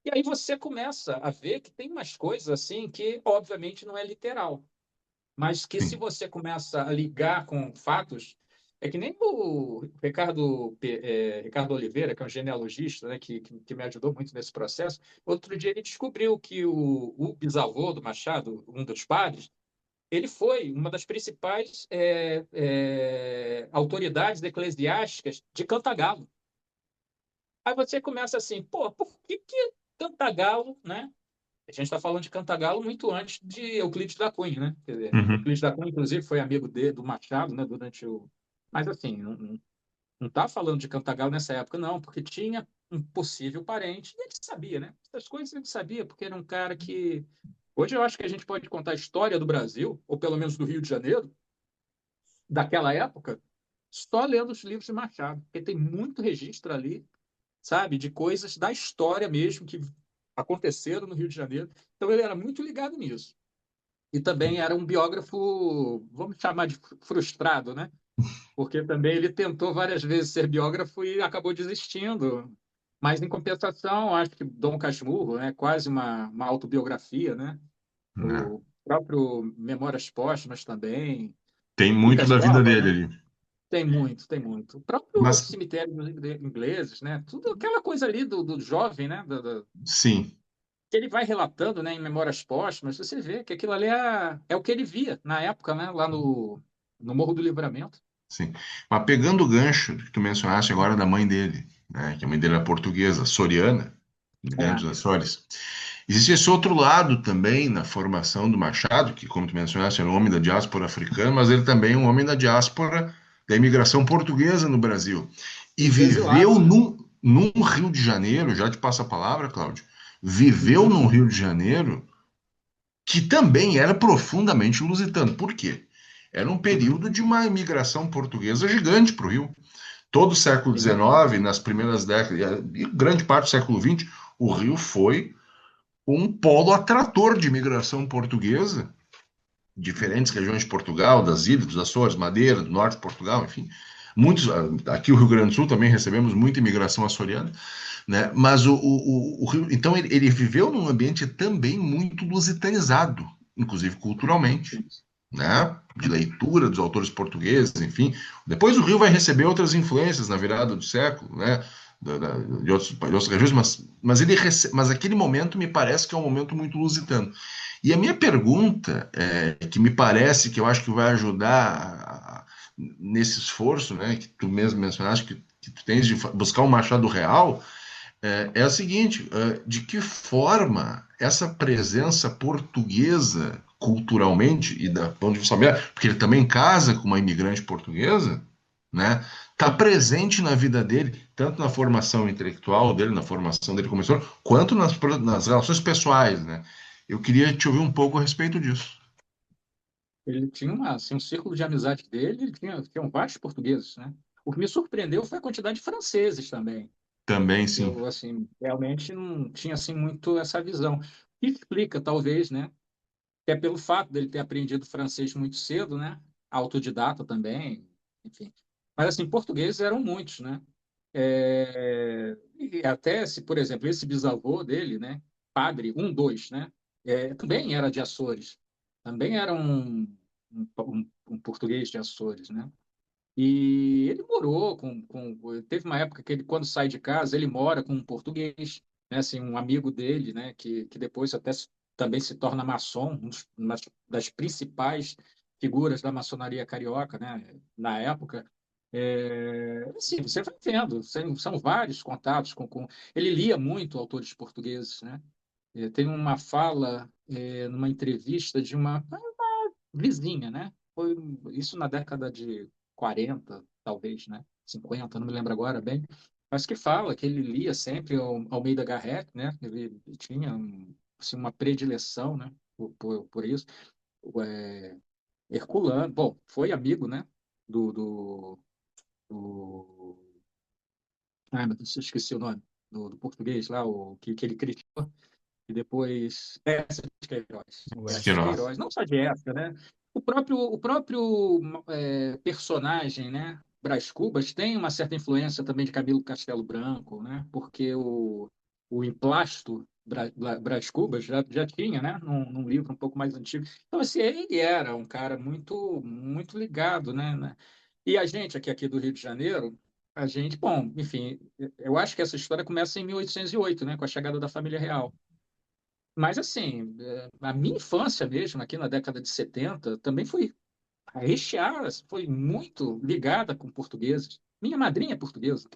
E aí você começa a ver que tem umas coisas assim que, obviamente, não é literal, mas que se Sim. você começa a ligar com fatos, é que nem o Ricardo Oliveira, que é um genealogista, né, que me ajudou muito nesse processo. Outro dia ele descobriu que o bisavô do Machado, um dos padres, ele foi uma das principais autoridades eclesiásticas de Cantagalo. Aí você começa assim, pô, por que Cantagalo, né? A gente está falando de Cantagalo muito antes de Euclides da Cunha, né? Quer dizer, Uhum. Euclides da Cunha, inclusive, foi amigo do Machado, né? Durante o... Mas, assim, não está falando de Cantagalo nessa época, não, porque tinha um possível parente, e ele sabia, né? Essas coisas ele sabia, porque era um cara que... Hoje eu acho que a gente pode contar a história do Brasil, ou pelo menos do Rio de Janeiro, daquela época, só lendo os livros de Machado, porque tem muito registro ali, sabe, de coisas da história mesmo que aconteceram no Rio de Janeiro. Então ele era muito ligado nisso. E também era um biógrafo, vamos chamar de frustrado, né? Porque também ele tentou várias vezes ser biógrafo e acabou desistindo. Mas, em compensação, acho que Dom Casmurro é quase uma autobiografia, né? Né? O próprio Memórias Póstumas também. Tem muito Lucas da vida Borba, dele né? ali. Tem muito, tem muito. O próprio Mas, Cemitério dos Ingleses, né? Tudo aquela coisa ali do jovem, né? sim, Que ele vai relatando, né, em Memórias Póstumas, você vê que aquilo ali é o que ele via na época, né? Lá no Morro do Livramento. sim. Mas pegando o gancho que tu mencionaste agora da mãe dele, né? Que a mãe dele era portuguesa, soriana, de Grande É, dos Açores. Existe esse outro lado também na formação do Machado, que, como tu mencionaste, era um homem da diáspora africana, mas ele também é um homem da diáspora da imigração portuguesa no Brasil. E os viveu exilados, né? num Rio de Janeiro, já te passo a palavra, Cláudio, viveu Uhum. num Rio de Janeiro que também era profundamente lusitano. Por quê? Era um Uhum. período de uma imigração portuguesa gigante para o Rio. Todo o século Sim. XIX, nas primeiras décadas, e grande parte do século XX, o Rio foi um polo atrator de imigração portuguesa, diferentes Uhum. regiões de Portugal, das ilhas, dos Açores, Madeira, do norte de Portugal, enfim. Muitos, aqui o Rio Grande do Sul também recebemos muita imigração açoriana, né? Mas o Rio, então ele viveu num ambiente também muito lusitanizado, inclusive culturalmente, Sim. né? De leitura dos autores portugueses, enfim. Depois o Rio vai receber outras influências na virada do século, né? De outras regiões, mas aquele momento me parece que é um momento muito lusitano. E a minha pergunta, que me parece que eu acho que vai ajudar nesse esforço, né, que tu mesmo mencionaste, que tu tens de buscar um Machado real, é a seguinte: de que forma essa presença portuguesa culturalmente e da ponto de vista familiar, porque ele também casa com uma imigrante portuguesa, né, está Sim. presente na vida dele, tanto na formação intelectual dele, na formação dele como professor, quanto nas relações pessoais, né? Eu queria te ouvir um pouco a respeito disso. Ele tinha assim, um círculo de amizade dele, ele tinha vários portugueses, né? O que me surpreendeu foi a quantidade de franceses também. Também, sim. Eu, assim, realmente não tinha, assim, muito essa visão. Que explica, talvez, né? Que é pelo fato dele ter aprendido francês muito cedo, né? Autodidata também, enfim. Mas, assim, portugueses eram muitos, né? E até se, por exemplo, esse bisavô dele, né? Padre, dois, né? Também era de Açores. Também era um português de Açores, né? E ele morou teve uma época que ele, quando sai de casa, ele mora com um português, né? Assim, um amigo dele, né? Que depois até também se torna maçom, uma das principais figuras da maçonaria carioca, né? Na época. Assim, você vai vendo, são vários contatos Ele lia muito autores portugueses, né? Tem uma fala numa entrevista de uma vizinha, né? Foi isso na década de 40, talvez, né? 50, não me lembro agora bem, mas que fala que ele lia sempre Almeida Garrett, né? Ele tinha assim, uma predileção, né? Por isso. É, Herculano, bom, foi amigo, né? Do... Ai, meu Deus, eu esqueci o nome do português lá, que ele criticou. E depois Écia de Queiroz. O Écia de Écio. Esquinosa. Queiroz, não só de Écia, né? O próprio personagem, né? Brás Cubas tem uma certa influência também de Camilo Castelo Branco, né? Porque o emplasto Brás Cubas já tinha, né? Num livro um pouco mais antigo. Então, assim, ele era um cara muito, muito ligado, né? E a gente aqui do Rio de Janeiro, a gente, bom, enfim, eu acho que essa história começa em 1808, né? Com a chegada da família real. Mas, assim, a minha infância mesmo, aqui na década de 70 também foi recheada, foi muito ligada com portugueses. Minha madrinha é portuguesa,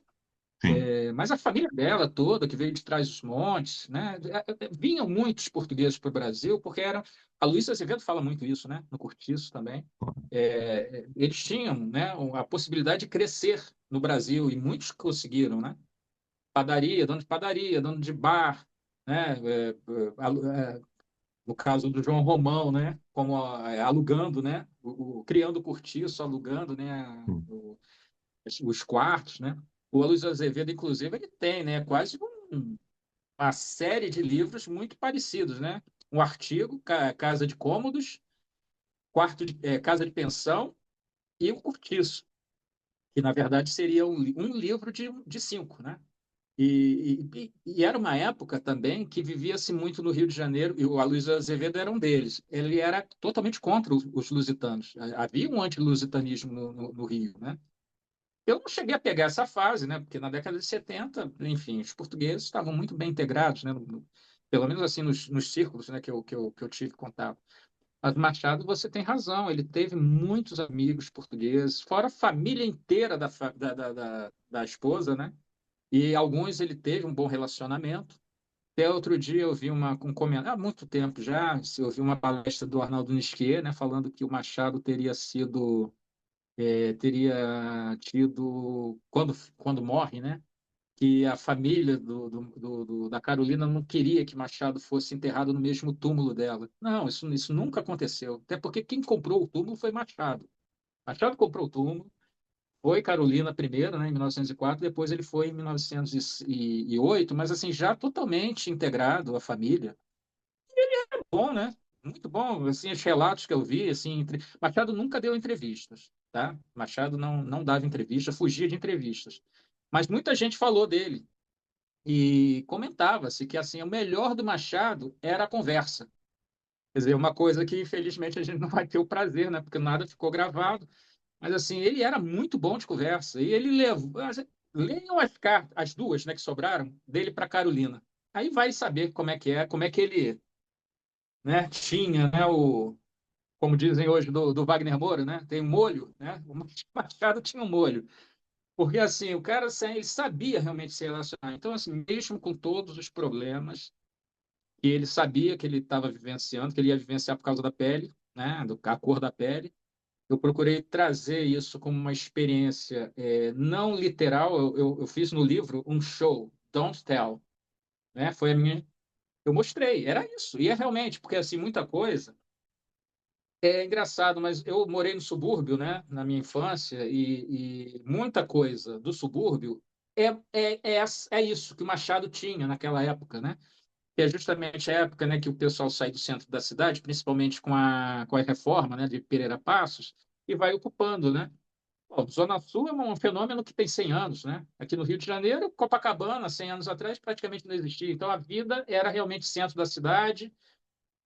Sim, mas a família dela toda, que veio de Trás-os-Montes, né? Vinham muitos portugueses para o Brasil, porque era. A Luísa Azevedo fala muito isso, né? No Cortiço também. Eles tinham, né, a possibilidade de crescer no Brasil, e muitos conseguiram, né? Padaria, dono de bar, né? No caso do João Romão, né? Como alugando, né? Criando cortiço, alugando, né? sim, Os quartos, né? O Aloysio Azevedo, inclusive, ele tem, né? Quase uma série de livros muito parecidos, né? Um artigo, Casa de Cômodos, Casa de Pensão e o Cortiço, que na verdade seria um livro de cinco, né? E era uma época também que vivia-se muito no Rio de Janeiro, e o Aloysio Azevedo era um deles. Ele era totalmente contra os lusitanos. Havia um anti-lusitanismo no Rio, né? Eu não cheguei a pegar essa fase, né? Porque na década de 70, enfim, os portugueses estavam muito bem integrados, né? Pelo menos assim nos círculos, né, que eu tive contato. Mas Machado, você tem razão, ele teve muitos amigos portugueses, fora a família inteira da esposa, né? E alguns ele teve um bom relacionamento. Até outro dia eu vi um comentário, há muito tempo já, eu vi uma palestra do Arnaldo Nisquier, né, falando que o Machado teria tido, quando morre, né, que a família da Carolina não queria que Machado fosse enterrado no mesmo túmulo dela. Não, isso nunca aconteceu. Até porque quem comprou o túmulo foi Machado. Machado comprou o túmulo, foi Carolina primeiro, né, em 1904, depois ele foi em 1908, mas assim, já totalmente integrado à família. Bom, né? Muito bom, assim, os relatos que eu vi, assim, Machado nunca deu entrevistas, tá? Machado não dava entrevista, fugia de entrevistas. Mas muita gente falou dele e comentava-se que, assim, o melhor do Machado era a conversa. Quer dizer, uma coisa que, infelizmente, a gente não vai ter o prazer, né? Porque nada ficou gravado. Mas, assim, ele era muito bom de conversa. E ele levou... Leiam as cartas, as duas, né, que sobraram, dele para Carolina. Aí vai saber como é que ele, né, tinha, né, como dizem hoje do Wagner Moura, né? Tem um molho, né? O Machado tinha um molho. Porque, assim, o cara assim, ele sabia realmente se relacionar. Então, assim, mesmo com todos os problemas que ele sabia que ele estava vivenciando, que ele ia vivenciar por causa da pele, né? A cor da pele, eu procurei trazer isso como uma experiência não literal. Eu fiz no livro um show, Don't Tell, né? Foi a minha... Eu mostrei, era isso. E é realmente, porque, assim, muita coisa... É engraçado, mas eu morei no subúrbio, né, na minha infância, e muita coisa do subúrbio é isso que o Machado tinha naquela época, né? Que é justamente a época, né, que o pessoal sai do centro da cidade, principalmente com a reforma, né, de Pereira Passos, e vai ocupando, né? Bom, Zona Sul é um fenômeno que tem 100 anos, né? Aqui no Rio de Janeiro, Copacabana, 100 anos atrás, praticamente não existia. Então, a vida era realmente centro da cidade,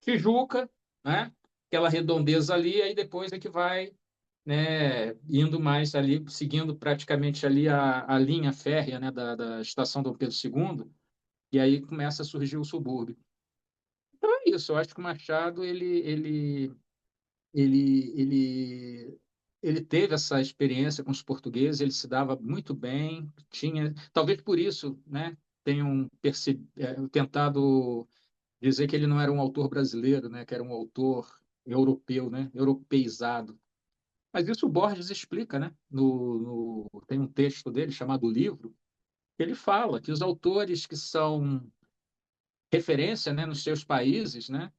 Tijuca, né? Aquela redondeza ali, aí depois é que vai, né, indo mais ali, seguindo praticamente ali a linha férrea, né, da estação Dom Pedro II, e aí começa a surgir o subúrbio. Então é isso, eu acho que o Machado, ele ele teve essa experiência com os portugueses, ele se dava muito bem, tinha, talvez por isso, né, tenham tentado dizer que ele não era um autor brasileiro, né, que era um autor europeu, né, europeizado. Mas isso o Borges explica, né? Tem um texto dele chamado Livro, que ele fala que os autores que são referência, né, nos seus países, né,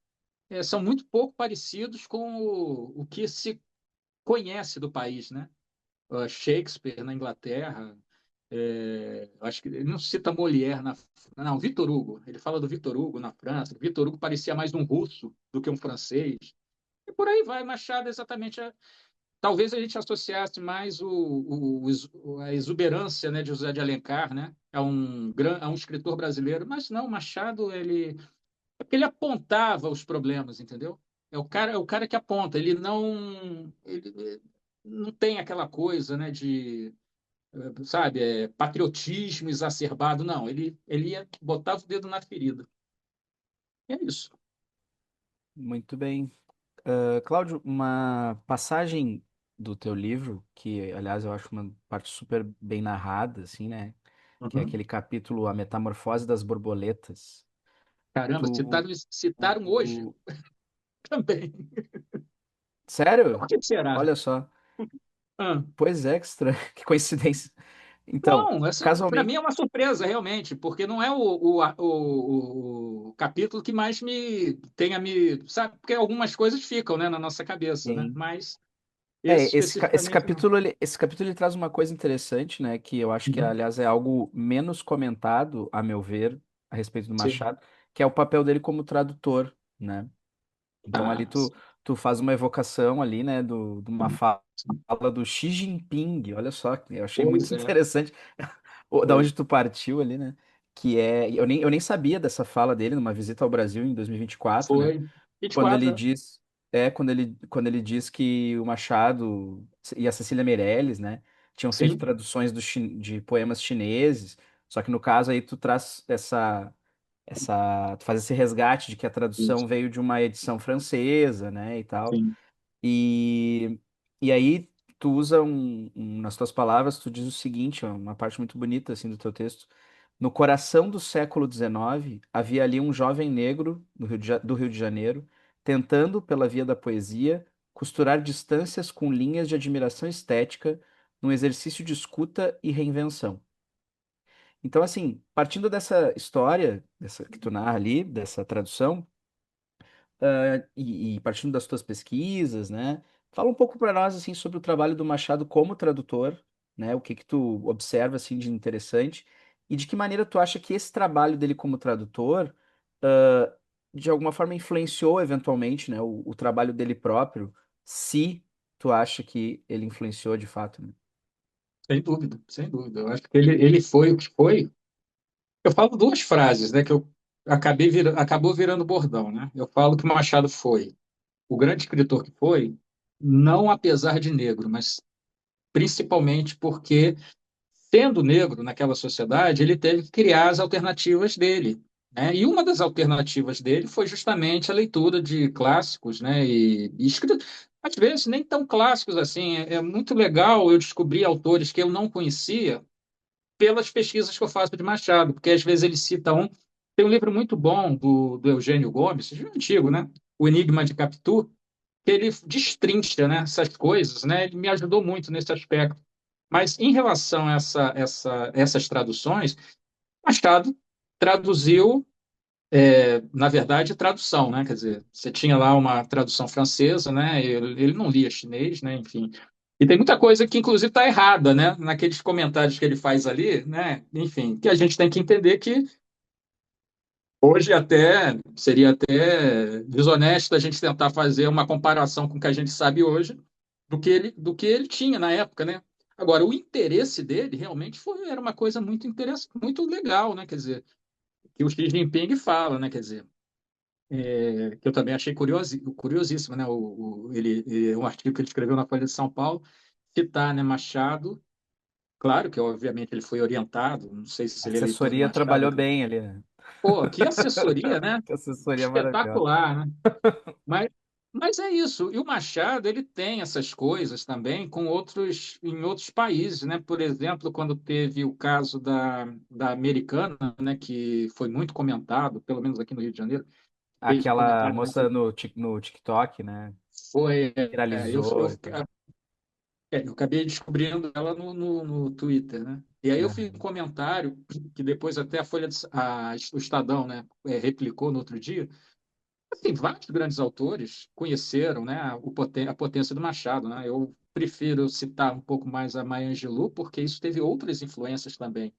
são muito pouco parecidos com o que se conhece do país, né? Shakespeare na Inglaterra, acho que ele não cita Molière não, Victor Hugo. Ele fala do Victor Hugo na França. Victor Hugo parecia mais um russo do que um francês. E por aí vai. Machado é exatamente. Talvez a gente associasse mais a exuberância, né, de José de Alencar, né, a um escritor brasileiro, mas não, Machado, é porque ele apontava os problemas, entendeu? É o cara que aponta, ele não tem aquela coisa, né, de, sabe, patriotismo exacerbado, não, ele botava o dedo na ferida. E é isso. Muito bem. Cláudio, uma passagem do teu livro, que aliás eu acho uma parte super bem narrada, assim, né? Que é Uhum. aquele capítulo A Metamorfose das Borboletas. Caramba, Tu, citaram hoje tu... também. Sério? Por que será? Olha só. Ah. Pois é, que estranho, que coincidência. Então, Não, para mim casualmente, é uma surpresa, realmente, porque não é o capítulo que mais sabe, porque algumas coisas ficam, né, na nossa cabeça, né? sim. Mas esse Esse especificamente não. capítulo, esse capítulo ele traz uma coisa interessante, né? Que eu acho que, Uhum. aliás, é algo menos comentado, a meu ver, a respeito do Sim. Machado, que é o papel dele como tradutor, né? Então ali Ah, tu faz uma evocação ali, né, de uma sim. fala do Xi Jinping, olha só, eu achei muito Pois é, interessante da foi. onde tu partiu ali, né, que é, eu nem sabia dessa fala dele numa visita ao Brasil em 2024, né, Foi. quando 24, ele né? diz, quando ele diz que o Machado e a Cecília Meirelles, né, tinham feito Sim, traduções de poemas chineses, só que no caso aí tu traz tu faz esse resgate de que a tradução isso, veio de uma edição francesa, né, e tal. sim. E, e aí tu usa nas tuas palavras, tu diz o seguinte, ó, uma parte muito bonita assim do teu texto. No coração do século XIX, havia ali um jovem negro do Rio de Janeiro, tentando, pela via da poesia, costurar distâncias com linhas de admiração estética, num exercício de escuta e reinvenção. Então, assim, partindo dessa história, dessa que tu narra ali, dessa tradução, e partindo das tuas pesquisas, né? Fala um pouco para nós, assim, sobre o trabalho do Machado como tradutor, né? O que que tu observa, assim, de interessante e de que maneira tu acha que esse trabalho dele como tradutor, ah, de alguma forma influenciou, eventualmente, né? O trabalho dele próprio, se tu acha que ele influenciou de fato, né? Sem dúvida, sem dúvida. Eu acho que ele foi o que foi. Eu falo duas frases, né, que acabou virando bordão, né? Eu falo que Machado foi o grande escritor que foi, não apesar de negro, mas principalmente porque, sendo negro naquela sociedade, ele teve que criar as alternativas dele, né? E uma das alternativas dele foi justamente a leitura de clássicos, né? E escritos, às vezes, nem tão clássicos assim. É muito legal eu descobrir autores que eu não conhecia pelas pesquisas que eu faço de Machado, porque às vezes ele cita um. Tem um livro muito bom do Eugênio Gomes, já é antigo, né? O Enigma de Capitu, que ele destrincha, né, essas coisas, né? Ele me ajudou muito nesse aspecto. Mas em relação a essas traduções, Machado traduziu, na verdade, tradução, né? Quer dizer, você tinha lá uma tradução francesa, né? Ele não lia chinês, né? Enfim. E tem muita coisa que, inclusive, está errada, né? Naqueles comentários que ele faz ali, né? Enfim, que a gente tem que entender que hoje seria até desonesto a gente tentar fazer uma comparação com o que a gente sabe hoje do que ele tinha na época, né? Agora, o interesse dele realmente era uma coisa muito interessante, muito legal, né? Quer dizer, que o Xi Jinping fala, né? Quer dizer, que eu também achei curiosíssimo, né? Um artigo que ele escreveu na Folha de São Paulo, citar, né, Machado. Claro que, obviamente, ele foi orientado, não sei A se ele é leitor de assessoria Machado. trabalhou bem ali, né? Pô, que assessoria, né? Que assessoria maravilhosa. Espetacular, né? Mas Mas é isso. E o Machado, ele tem essas coisas também com outros em outros países, né? Por exemplo, quando teve o caso da Americana, né, que foi muito comentado, pelo menos aqui no Rio de Janeiro, fez um Aquela comentário, né, moça no TikTok, né? foi Viralizou e tal. eu acabei descobrindo ela no Twitter, né? E aí eu fiz um Aham. comentário que depois até a o Estadão, né, replicou no outro dia. Assim, vários grandes autores conheceram, né, a potência do Machado, né? Eu prefiro citar um pouco mais a Maya Angelou, porque isso teve outras influências também.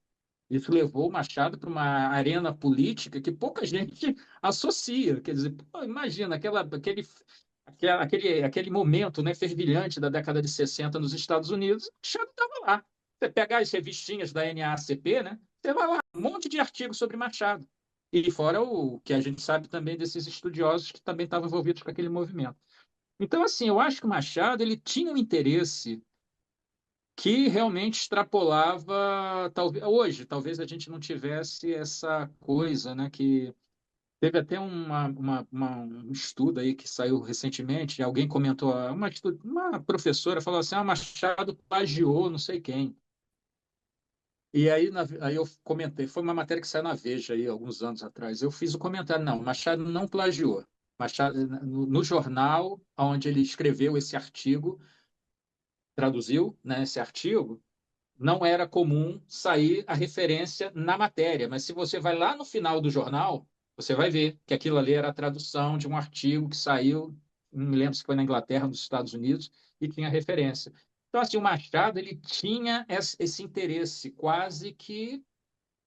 Isso levou o Machado para uma arena política que pouca gente associa. Quer dizer, pô, imagina aquele momento, né, fervilhante da década de 60 nos Estados Unidos, o Machado estava lá. Você pegar as revistinhas da NAACP, né, você vai lá, um monte de artigos sobre Machado. E fora o que a gente sabe também desses estudiosos que também estavam envolvidos com aquele movimento. Então, assim, eu acho que o Machado ele tinha um interesse que realmente extrapolava, talvez hoje, talvez a gente não tivesse essa coisa, né, que teve até um estudo aí que saiu recentemente, alguém comentou, uma professora falou assim, Machado plagiou não sei quem. E aí eu comentei, foi uma matéria que saiu na Veja aí alguns anos atrás. Eu fiz o comentário, não, Machado não plagiou. Machado, no jornal onde ele escreveu esse artigo, traduziu, né, esse artigo, não era comum sair a referência na matéria, mas se você vai lá no final do jornal, você vai ver que aquilo ali era a tradução de um artigo que saiu, não me lembro se foi na Inglaterra, nos Estados Unidos, e tinha referência. Então, assim, o Machado, ele tinha esse interesse quase que,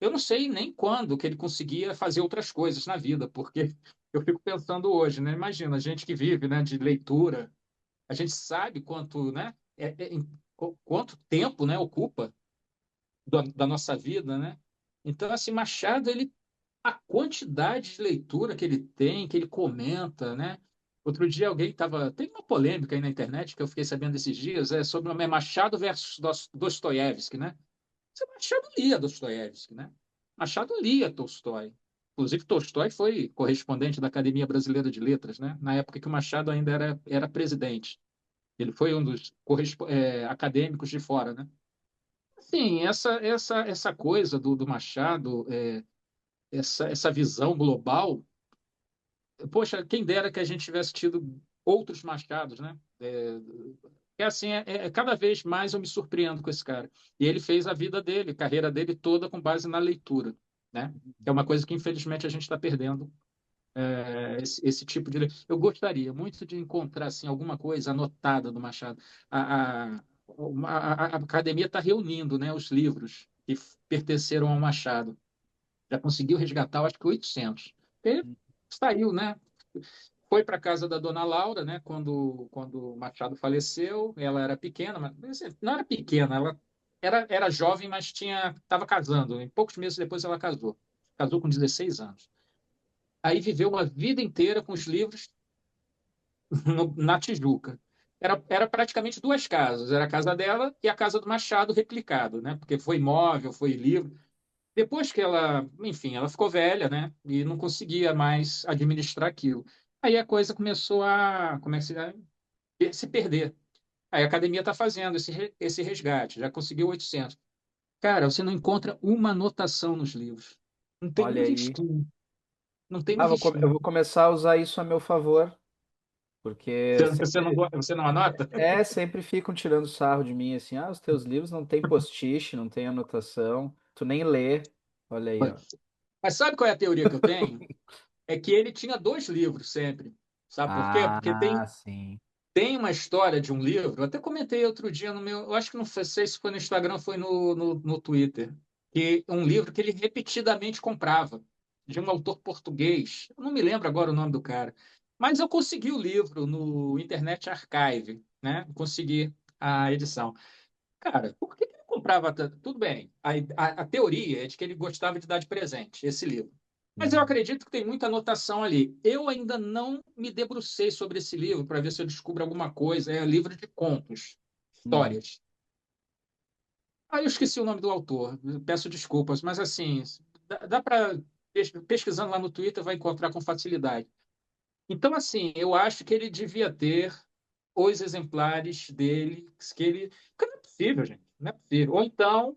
eu não sei nem quando que ele conseguia fazer outras coisas na vida, porque eu fico pensando hoje, né? Imagina, a gente que vive, né, de leitura, a gente sabe quanto, né, quanto tempo, né, ocupa da nossa vida, né? Então, assim, Machado, a quantidade de leitura que ele tem, que ele comenta, né? Outro dia tem uma polêmica aí na internet que eu fiquei sabendo esses dias, sobre o Machado versus Dostoiévski, né? Machado lia Dostoiévski, né? Machado lia Tolstói. Inclusive, Tolstói foi correspondente da Academia Brasileira de Letras, né? Na época que o Machado ainda era presidente. Ele foi um dos acadêmicos de fora, né? Sim, essa coisa do Machado, essa visão global, poxa, quem dera que a gente tivesse tido outros Machados, né? Assim, cada vez mais eu me surpreendo com esse cara. E ele fez a vida dele, a carreira dele toda com base na leitura, né? Que é uma coisa que infelizmente a gente está perdendo, esse tipo de. Eu gostaria muito de encontrar assim, alguma coisa anotada do Machado. A academia está reunindo, né, os livros que pertenceram ao Machado. Já conseguiu resgatar, eu acho que 800. Ele saiu, né? Foi para a casa da dona Laura, né? Quando o Machado faleceu, ela era pequena, mas assim, não era pequena, ela era jovem, mas estava casando. Em poucos meses depois ela casou. Casou com 16 anos. Aí viveu uma vida inteira com os livros na Tijuca. Era praticamente duas casas. Era a casa dela e a casa do Machado replicado, né? Porque foi imóvel, foi livro. Depois que ela, enfim, ela ficou velha, né? E não conseguia mais administrar aquilo. Aí a coisa começou como é que se perder. Aí a academia está fazendo esse resgate, já conseguiu 800. Cara, você não encontra uma anotação nos livros. Não tem um Olha aí. risquinho. Não tem um Eu risquinho. vou começar a usar isso a meu favor, porque Você não anota? sempre ficam tirando sarro de mim assim, os teus livros não tem post-it, não tem anotação, tu nem lê. Olha aí, ó. Mas sabe qual é a teoria que eu tenho? É que ele tinha dois livros sempre. Sabe por quê? Porque Ah, sim. tem uma história de um livro, eu até comentei outro dia no meu, eu acho que não sei se foi no Instagram, foi no Twitter, que um livro que ele repetidamente comprava, de um autor português. Eu não me lembro agora o nome do cara, mas eu consegui o livro no Internet Archive, né? Consegui a edição. Cara, por que que ele comprava tanto? Tudo bem, a teoria é de que ele gostava de dar de presente esse livro. Mas eu Uhum. acredito que tem muita anotação ali. Eu ainda não me debrucei sobre esse livro para ver se eu descubro alguma coisa. É um livro de contos, Uhum. histórias. Ah, eu esqueci o nome do autor, peço desculpas, mas assim, dá para, pesquisando lá no Twitter, vai encontrar com facilidade. Então, assim, eu acho que ele devia ter os exemplares dele, porque não é possível, gente, não é possível. Ou então,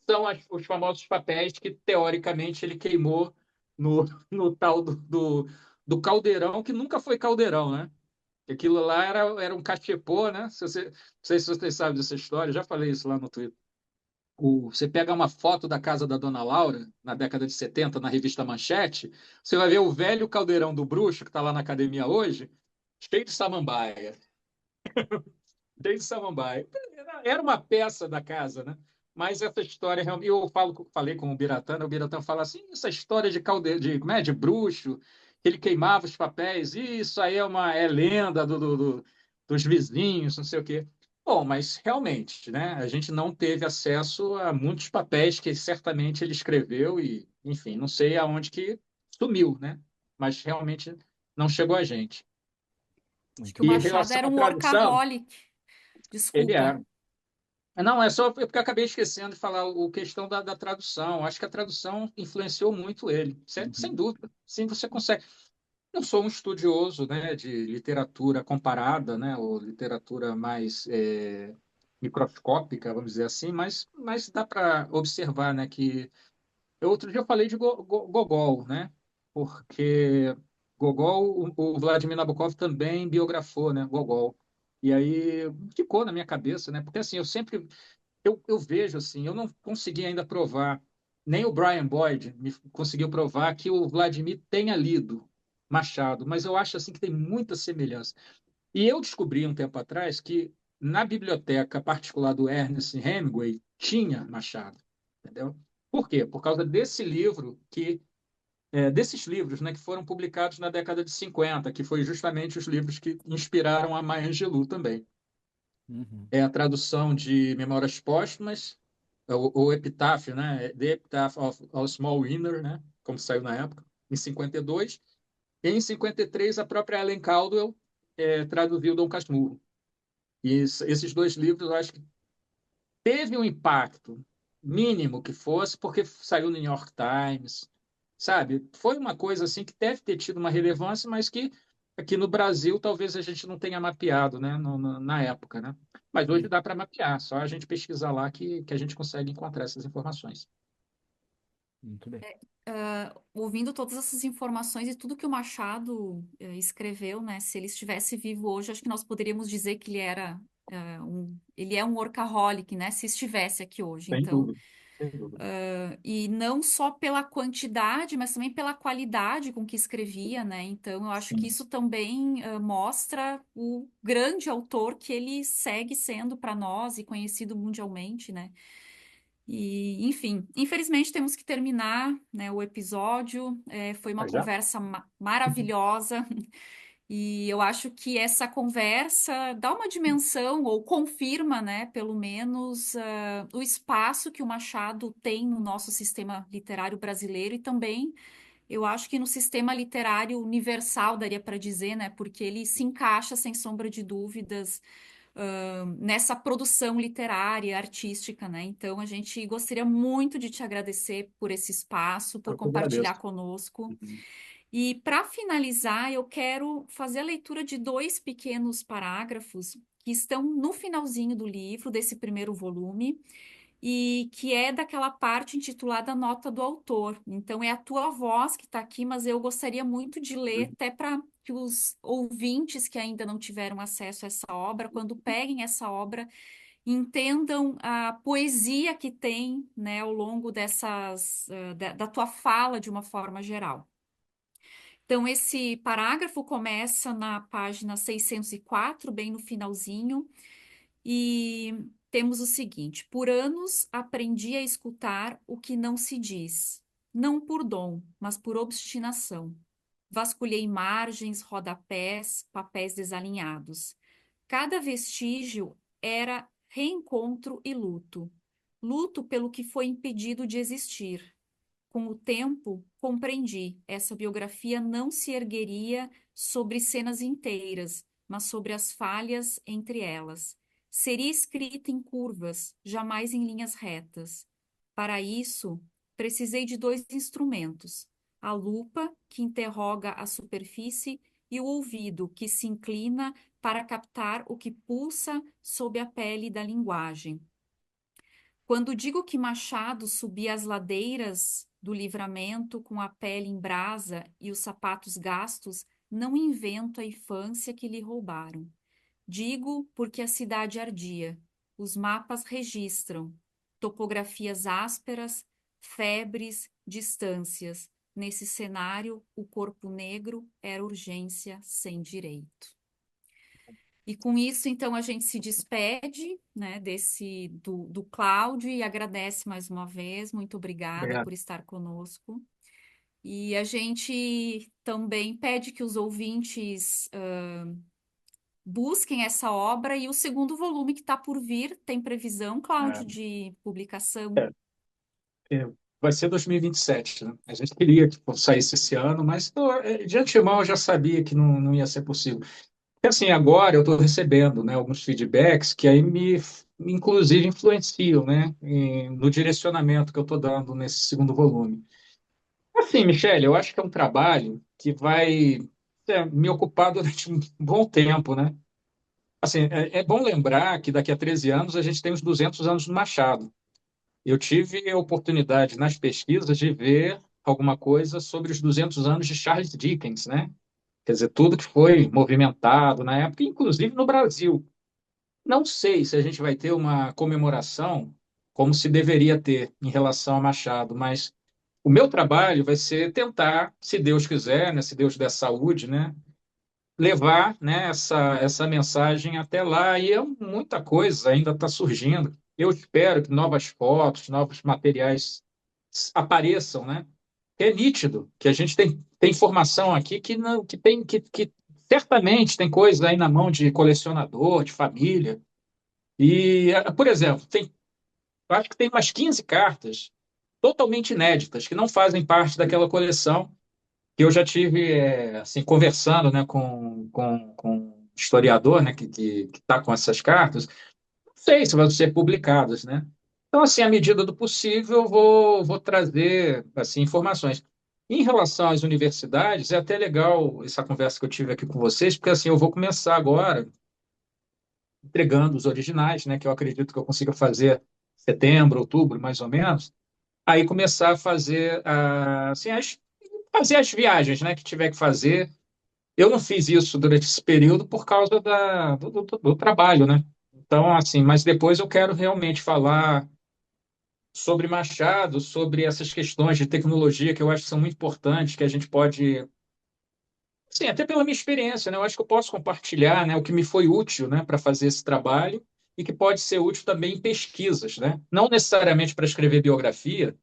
são os famosos papéis que, teoricamente, ele queimou no, no tal do caldeirão, que nunca foi caldeirão, né? Aquilo lá era um cachepô, né? Não sei se vocês sabem dessa história, já falei isso lá no Twitter. Você pega uma foto da casa da Dona Laura, na década de 70 na revista Manchete, você vai ver o velho caldeirão do bruxo, que está lá na academia hoje, cheio de samambaia. Cheio de samambaia. Era uma peça da casa, né? Mas essa história, realmente, falei com o Biratã, né? O Biratã fala assim, essa história de caldeirão, como é, de bruxo, que ele queimava os papéis, isso aí é lenda dos vizinhos, não sei o quê. Bom, mas realmente, né? A gente não teve acesso a muitos papéis que certamente ele escreveu e, enfim, não sei aonde que sumiu, né? Mas realmente não chegou a gente. Acho que Muito o E em bem. Machado relação era à um tradução, workaholic. ele Desculpa. é. Não, é só porque eu acabei esquecendo de falar o questão da tradução. Acho que a tradução influenciou muito ele, sem Uhum. dúvida. Sim, você consegue. Não sou um estudioso, né, de literatura comparada, né, ou literatura mais microscópica, vamos dizer assim, mas dá para observar, né, que outro dia eu falei de Gogol, né, porque Gogol, o Vladimir Nabokov também biografou, né, Gogol. E aí ficou na minha cabeça, né, porque assim, eu vejo assim, eu não consegui ainda provar, nem o Brian Boyd me conseguiu provar que o Vladimir tenha lido Machado, mas eu acho assim que tem muita semelhança. E eu descobri um tempo atrás que na biblioteca particular do Ernest Hemingway tinha Machado, entendeu? Por quê? Por causa desse livro desses livros, né, que foram publicados na década de 50, que foi justamente os livros que inspiraram a Maya Angelou também. Uhum. É a tradução de Memórias Póstumas, o Epitáfio, né? The Epitaph of Small Winner, né? Como saiu na época, em 52. E em 53, a própria Ellen Caldwell traduziu Dom Casmurro. E esses dois livros, eu acho que teve um impacto mínimo que fosse, porque saiu no New York Times, sabe? Foi uma coisa assim que deve ter tido uma relevância, mas que aqui no Brasil talvez a gente não tenha mapeado, né? Na época, né? Mas hoje dá para mapear, só a gente pesquisar lá que a gente consegue encontrar essas informações. Muito bem. Ouvindo todas essas informações e tudo que o Machado escreveu, né? Se ele estivesse vivo hoje, acho que nós poderíamos dizer que ele é um workaholic, né? Se estivesse aqui hoje. Sem Então, dúvida, sem dúvida. e não só pela quantidade, mas também pela qualidade com que escrevia, né? Então, eu acho que Sim, isso também mostra o grande autor que ele segue sendo para nós e conhecido mundialmente, né? E, enfim, infelizmente temos que terminar, né, o episódio. Foi uma mas já? conversa maravilhosa e eu acho que essa conversa dá uma dimensão ou confirma, né, pelo menos, o espaço que o Machado tem no nosso sistema literário brasileiro e também eu acho que no sistema literário universal, daria para dizer, né, porque ele se encaixa, sem sombra de dúvidas nessa produção literária, artística, né? Então, a gente gostaria muito de te agradecer por esse espaço, por Eu que compartilhar agradeço. conosco. Uhum. E, para finalizar, eu quero fazer a leitura de dois pequenos parágrafos que estão no finalzinho do livro, desse primeiro volume, e que é daquela parte intitulada Nota do Autor. Então, é a tua voz que está aqui, mas eu gostaria muito de ler, até para que os ouvintes que ainda não tiveram acesso a essa obra, quando peguem essa obra, entendam a poesia que tem, né, ao longo da tua fala de uma forma geral. Então, esse parágrafo começa na página 604, bem no finalzinho, e temos o seguinte: por anos aprendi a escutar o que não se diz, não por dom, mas por obstinação. Vasculhei margens, rodapés, papéis desalinhados. Cada vestígio era reencontro e luto. Luto pelo que foi impedido de existir. Com o tempo, compreendi, essa biografia não se ergueria sobre cenas inteiras, mas sobre as falhas entre elas. Seria escrita em curvas, jamais em linhas retas. Para isso, precisei de dois instrumentos: a lupa, que interroga a superfície, e o ouvido, que se inclina para captar o que pulsa sob a pele da linguagem. Quando digo que Machado subia as ladeiras do Livramento com a pele em brasa e os sapatos gastos, não invento a infância que lhe roubaram. Digo porque a cidade ardia. Os mapas registram topografias ásperas, febres, distâncias. Nesse cenário, o corpo negro era urgência sem direito. E com isso, então, a gente se despede, né, do Cláudio e agradece mais uma vez. Muito obrigada Obrigado. por estar conosco. E a gente também pede que os ouvintes busquem essa obra e o segundo volume que está por vir, tem previsão, Cláudio, de publicação? É, é, vai ser 2027, né? A gente queria que saísse esse ano, mas de antemão eu já sabia que não ia ser possível. E assim, agora eu estou recebendo, né, alguns feedbacks que aí inclusive, influenciam, né, no direcionamento que eu estou dando nesse segundo volume. Assim, Michele, eu acho que é um trabalho que vai me ocupar durante um bom tempo, né? Assim, é bom lembrar que daqui a 13 anos a gente tem os 200 anos do Machado. Eu tive a oportunidade nas pesquisas de ver alguma coisa sobre os 200 anos de Charles Dickens, né? Quer dizer, tudo que foi movimentado na época, inclusive no Brasil. Não sei se a gente vai ter uma comemoração como se deveria ter em relação a Machado, mas o meu trabalho vai ser tentar, se Deus quiser, né, se Deus der saúde, né, levar, né, essa mensagem até lá. E muita coisa ainda está surgindo. Eu espero que novas fotos, novos materiais apareçam, né? É nítido que a gente tem informação aqui que não que certamente tem coisa aí na mão de colecionador, de família. E, por exemplo, acho que tem umas 15 cartas totalmente inéditas que não fazem parte daquela coleção que eu já tive assim conversando, né, com um historiador, né, que está com essas cartas. Não sei se vão ser publicadas, né? Então, assim, à medida do possível, eu vou trazer assim informações. Em relação às universidades, é até legal essa conversa que eu tive aqui com vocês, porque assim eu vou começar agora entregando os originais, né, que eu acredito que eu consiga fazer setembro, outubro, mais ou menos. Aí começar a fazer assim, fazer as viagens, né, que tiver que fazer. Eu não fiz isso durante esse período por causa do trabalho, né? Então, assim, mas depois eu quero realmente falar sobre Machado, sobre essas questões de tecnologia que eu acho que são muito importantes, que a gente pode, sim, até pela minha experiência, né? Eu acho que eu posso compartilhar, né, o que me foi útil, né, para fazer esse trabalho e que pode ser útil também em pesquisas, né? Não necessariamente para escrever biografia,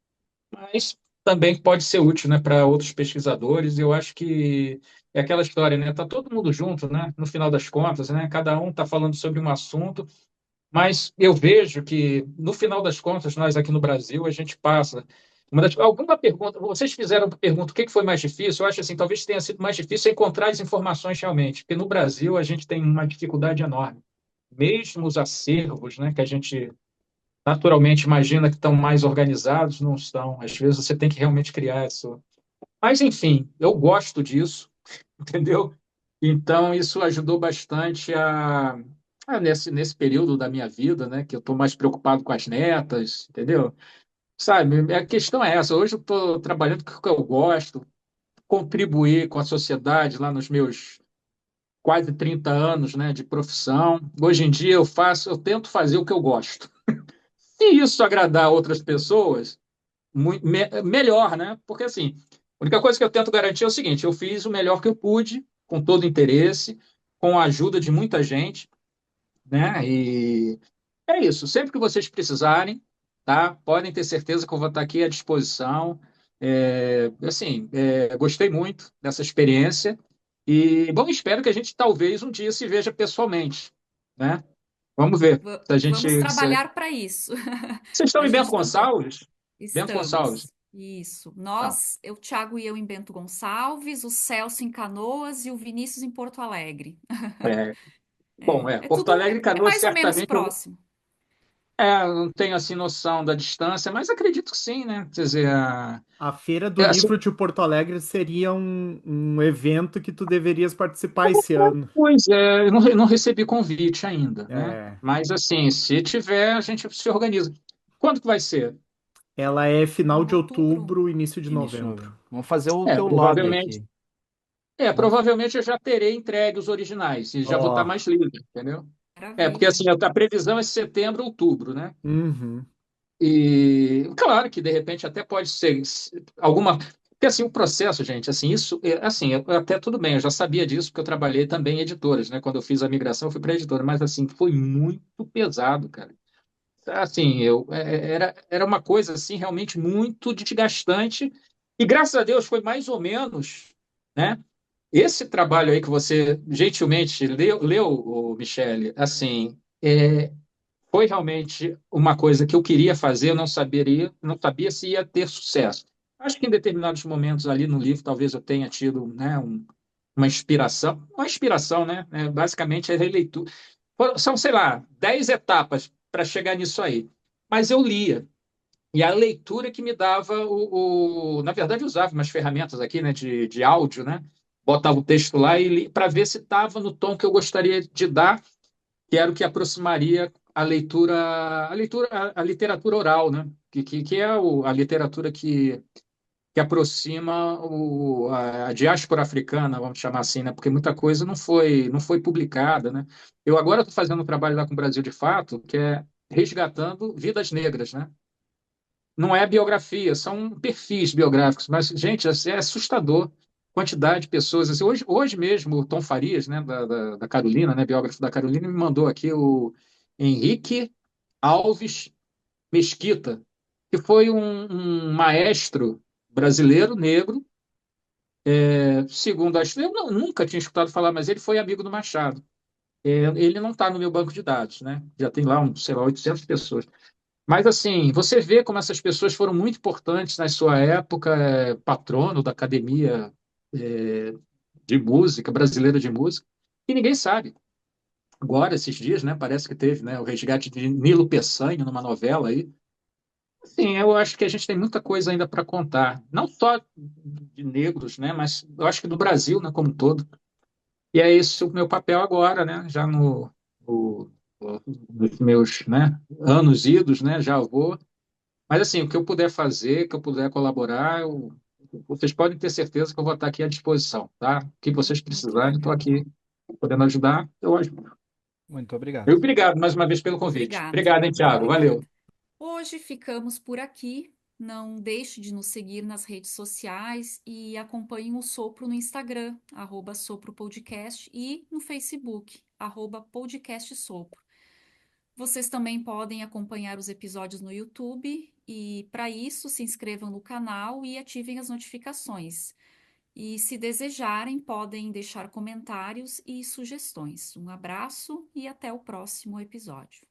mas também pode ser útil, né, para outros pesquisadores. Eu acho que é aquela história, né? Tá todo mundo junto, né? No final das contas, né? Cada um está falando sobre um assunto, mas eu vejo que no final das contas nós aqui no Brasil a gente passa alguma pergunta. Vocês fizeram a pergunta o que foi mais difícil? Eu acho assim, talvez tenha sido mais difícil encontrar as informações realmente, porque no Brasil a gente tem uma dificuldade enorme. Mesmo os acervos, né, que a gente naturalmente imagina que estão mais organizados, não estão. Às vezes você tem que realmente criar isso. Mas, enfim, eu gosto disso, entendeu? Então, isso ajudou bastante nesse período da minha vida, né, que eu estou mais preocupado com as netas, entendeu? Sabe, a questão é essa. Hoje eu estou trabalhando com o que eu gosto, contribuir com a sociedade lá nos meus quase 30 anos, né, de profissão. Hoje em dia eu tento fazer o que eu gosto. Se isso agradar outras pessoas, melhor, né? Porque assim, a única coisa que eu tento garantir é o seguinte: eu fiz o melhor que eu pude, com todo interesse, com a ajuda de muita gente, né? E é isso. Sempre que vocês precisarem, tá? Podem ter certeza que eu vou estar aqui à disposição. Assim, gostei muito dessa experiência e, bom, espero que a gente talvez um dia se veja pessoalmente, né? Vamos ver se a gente. Vamos trabalhar para isso. Vocês estão A em Bento gente também. Gonçalves? Bento Gonçalves. Estamos. Isso. Tá. O Thiago e eu em Bento Gonçalves, o Celso em Canoas e o Vinícius em Porto Alegre. É, bom, É Porto tudo, Alegre e é Canoas mais ou menos certamente. próximo. não tenho assim noção da distância, mas acredito que sim, né? Quer dizer, A Feira do assim, Livro de Porto Alegre seria um evento que tu deverias participar esse ano. pois é, eu não recebi convite ainda, né? É, Mas assim, se tiver, a gente se organiza. Quando que vai ser? ela é final de Outubro. outubro, início de Início de novembro. novembro. Vamos fazer o É, teu lobby provavelmente, aqui. Vamos... provavelmente eu já terei entregue os originais e já vou estar Ó, mais livre, entendeu? Porque Maravilha. assim, a previsão é setembro, outubro, né? uhum. E claro que de repente até pode ser alguma. Porque assim, o processo, gente, assim, isso, assim, até tudo bem, eu já sabia disso, porque eu trabalhei também em editoras, né? Quando eu fiz a migração, eu fui para editora, mas assim, foi muito pesado, cara. Assim, era uma coisa assim realmente muito desgastante, e graças a Deus foi mais ou menos, né? Esse trabalho aí que você gentilmente leu, ô, Michele, assim, foi realmente uma coisa que eu queria fazer, eu não sabia se ia ter sucesso. Acho que em determinados momentos ali no livro, talvez eu tenha tido, né, uma inspiração, né? Basicamente é releitura. São, sei lá, 10 etapas para chegar nisso aí. Mas eu lia. E a leitura que me dava na verdade, eu usava umas ferramentas aqui, né, de áudio, né? Botava o texto lá e para ver se estava no tom que eu gostaria de dar, que era o que aproximaria a literatura oral, né? Que é a literatura que aproxima a diáspora africana, vamos chamar assim, né? Porque muita coisa não foi publicada, né? Eu agora estou fazendo um trabalho lá com o Brasil de Fato, que é resgatando vidas negras, né? Não é biografia, são perfis biográficos, mas, gente, assim, é assustador a quantidade de pessoas. Assim, hoje mesmo, o Tom Farias, né, da Carolina, né, biógrafo da Carolina, me mandou aqui o Henrique Alves Mesquita, que foi um maestro brasileiro negro, segundo acho, eu nunca tinha escutado falar, mas ele foi amigo do Machado. Ele não está no meu banco de dados, né? Já tem lá, sei lá, 800 pessoas. Mas, assim, você vê como essas pessoas foram muito importantes na sua época, patrono da Academia é, de Música, Brasileira de Música, e ninguém sabe. Agora, esses dias, né, parece que teve, né, o resgate de Nilo Peçanha numa novela aí. Sim, eu acho que a gente tem muita coisa ainda para contar, não só de negros, né, mas eu acho que do Brasil, né, como um todo. E é esse o meu papel agora, né, já no- nos meus, né, anos idos, né, já vou. Mas assim, o que eu puder fazer, que eu puder colaborar, vocês podem ter certeza que eu vou estar aqui à disposição, tá? O que vocês Muito precisarem, eu estou legal. aqui podendo ajudar, eu ajudo. Muito obrigado. Eu obrigado mais uma vez pelo convite. Obrigada. Obrigado, hein, Thiago? Obrigada. Valeu. Hoje ficamos por aqui. Não deixe de nos seguir nas redes sociais e acompanhe o Sopro no Instagram, @sopropodcast, e no Facebook, @podcastsopro. Vocês também podem acompanhar os episódios no YouTube e, para isso, se inscrevam no canal e ativem as notificações. E, se desejarem, podem deixar comentários e sugestões. Um abraço e até o próximo episódio.